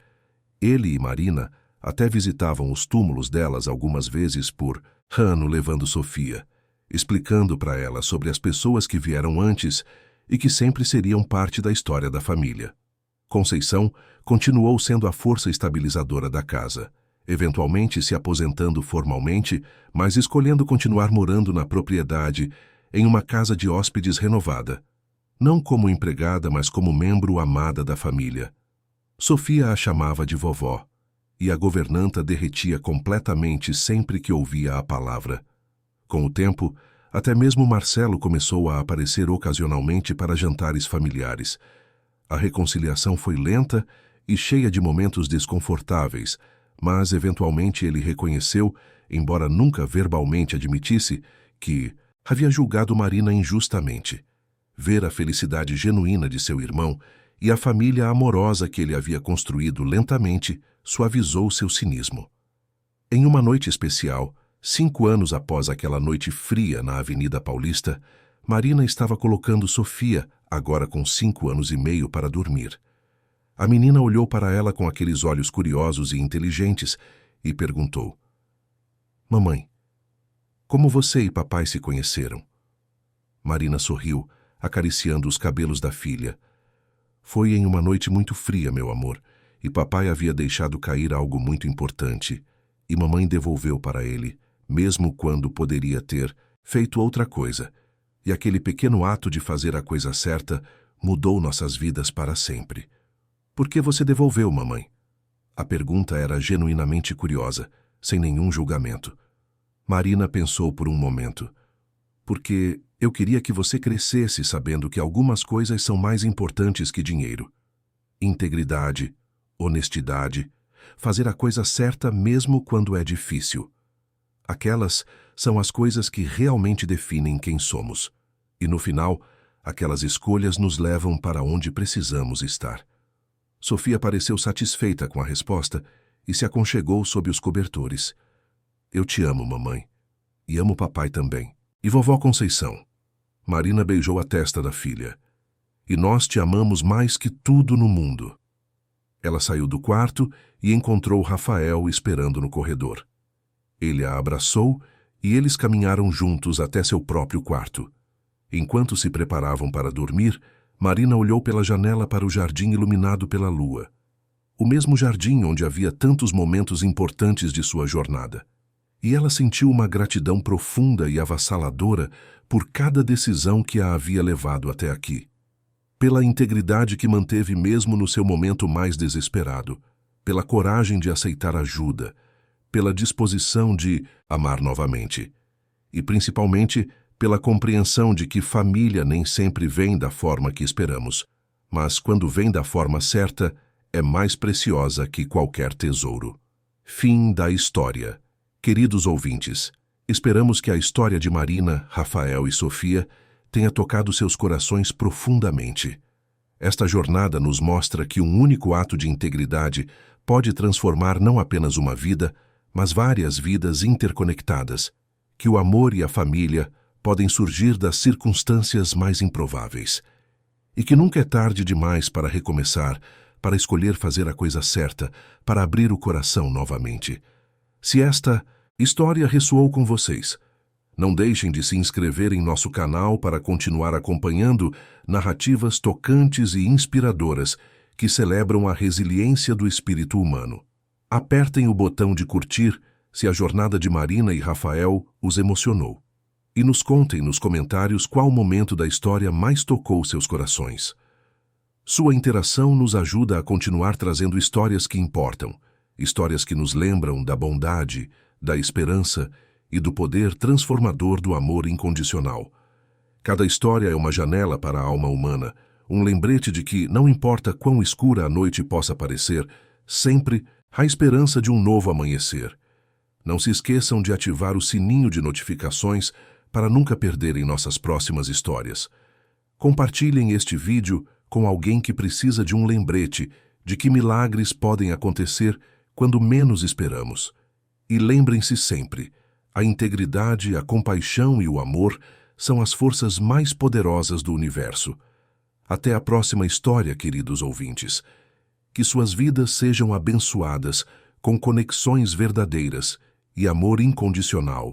A: Ele e Marina até visitavam os túmulos delas algumas vezes por ano, levando Sofia, explicando para ela sobre as pessoas que vieram antes e que sempre seriam parte da história da família. Conceição continuou sendo a força estabilizadora da casa, eventualmente se aposentando formalmente, mas escolhendo continuar morando na propriedade em uma casa de hóspedes renovada, não como empregada, mas como membro amada da família. Sofia a chamava de vovó, e a governanta derretia completamente sempre que ouvia a palavra. Com o tempo, até mesmo Marcelo começou a aparecer ocasionalmente para jantares familiares. A reconciliação foi lenta e cheia de momentos desconfortáveis, mas eventualmente ele reconheceu, embora nunca verbalmente admitisse, que havia julgado Marina injustamente. Ver a felicidade genuína de seu irmão e a família amorosa que ele havia construído lentamente suavizou seu cinismo. Em uma noite especial, 5 anos após aquela noite fria na Avenida Paulista, Marina estava colocando Sofia, agora com 5 anos e meio, para dormir. A menina olhou para ela com aqueles olhos curiosos e inteligentes e perguntou: "Mamãe, como você e papai se conheceram?" Marina sorriu, acariciando os cabelos da filha. "Foi em uma noite muito fria, meu amor, e papai havia deixado cair algo muito importante, e mamãe devolveu para ele, mesmo quando poderia ter feito outra coisa. E aquele pequeno ato de fazer a coisa certa mudou nossas vidas para sempre." "Por que você devolveu, mamãe?" A pergunta era genuinamente curiosa, sem nenhum julgamento. Marina pensou por um momento. "Porque eu queria que você crescesse sabendo que algumas coisas são mais importantes que dinheiro. Integridade, honestidade, fazer a coisa certa mesmo quando é difícil. Aquelas são as coisas que realmente definem quem somos. E no final, aquelas escolhas nos levam para onde precisamos estar." Sofia pareceu satisfeita com a resposta e se aconchegou sob os cobertores. "Eu te amo, mamãe. E amo papai também. E vovó Conceição." Marina beijou a testa da filha. "E nós te amamos mais que tudo no mundo." Ela saiu do quarto e encontrou Rafael esperando no corredor. Ele a abraçou e eles caminharam juntos até seu próprio quarto. Enquanto se preparavam para dormir, Marina olhou pela janela para o jardim iluminado pela lua. O mesmo jardim onde havia tantos momentos importantes de sua jornada. E ela sentiu uma gratidão profunda e avassaladora por cada decisão que a havia levado até aqui. Pela integridade que manteve mesmo no seu momento mais desesperado, pela coragem de aceitar ajuda, pela disposição de amar novamente, e principalmente pela compreensão de que família nem sempre vem da forma que esperamos, mas quando vem da forma certa, é mais preciosa que qualquer tesouro. Fim da história. Queridos ouvintes, esperamos que a história de Marina, Rafael e Sofia tenha tocado seus corações profundamente. Esta jornada nos mostra que um único ato de integridade pode transformar não apenas uma vida, mas várias vidas interconectadas, que o amor e a família podem surgir das circunstâncias mais improváveis, e que nunca é tarde demais para recomeçar, para escolher fazer a coisa certa, para abrir o coração novamente. Se esta história ressoou com vocês, não deixem de se inscrever em nosso canal para continuar acompanhando narrativas tocantes e inspiradoras que celebram a resiliência do espírito humano. Apertem o botão de curtir se a jornada de Marina e Rafael os emocionou. E nos contem nos comentários qual momento da história mais tocou seus corações. Sua interação nos ajuda a continuar trazendo histórias que importam, histórias que nos lembram da bondade, da esperança e do poder transformador do amor incondicional. Cada história é uma janela para a alma humana, um lembrete de que, não importa quão escura a noite possa parecer, sempre há esperança de um novo amanhecer. Não se esqueçam de ativar o sininho de notificações para nunca perderem nossas próximas histórias. Compartilhem este vídeo com alguém que precisa de um lembrete de que milagres podem acontecer quando menos esperamos. E lembrem-se sempre, a integridade, a compaixão e o amor são as forças mais poderosas do universo. Até a próxima história, queridos ouvintes. Que suas vidas sejam abençoadas com conexões verdadeiras e amor incondicional.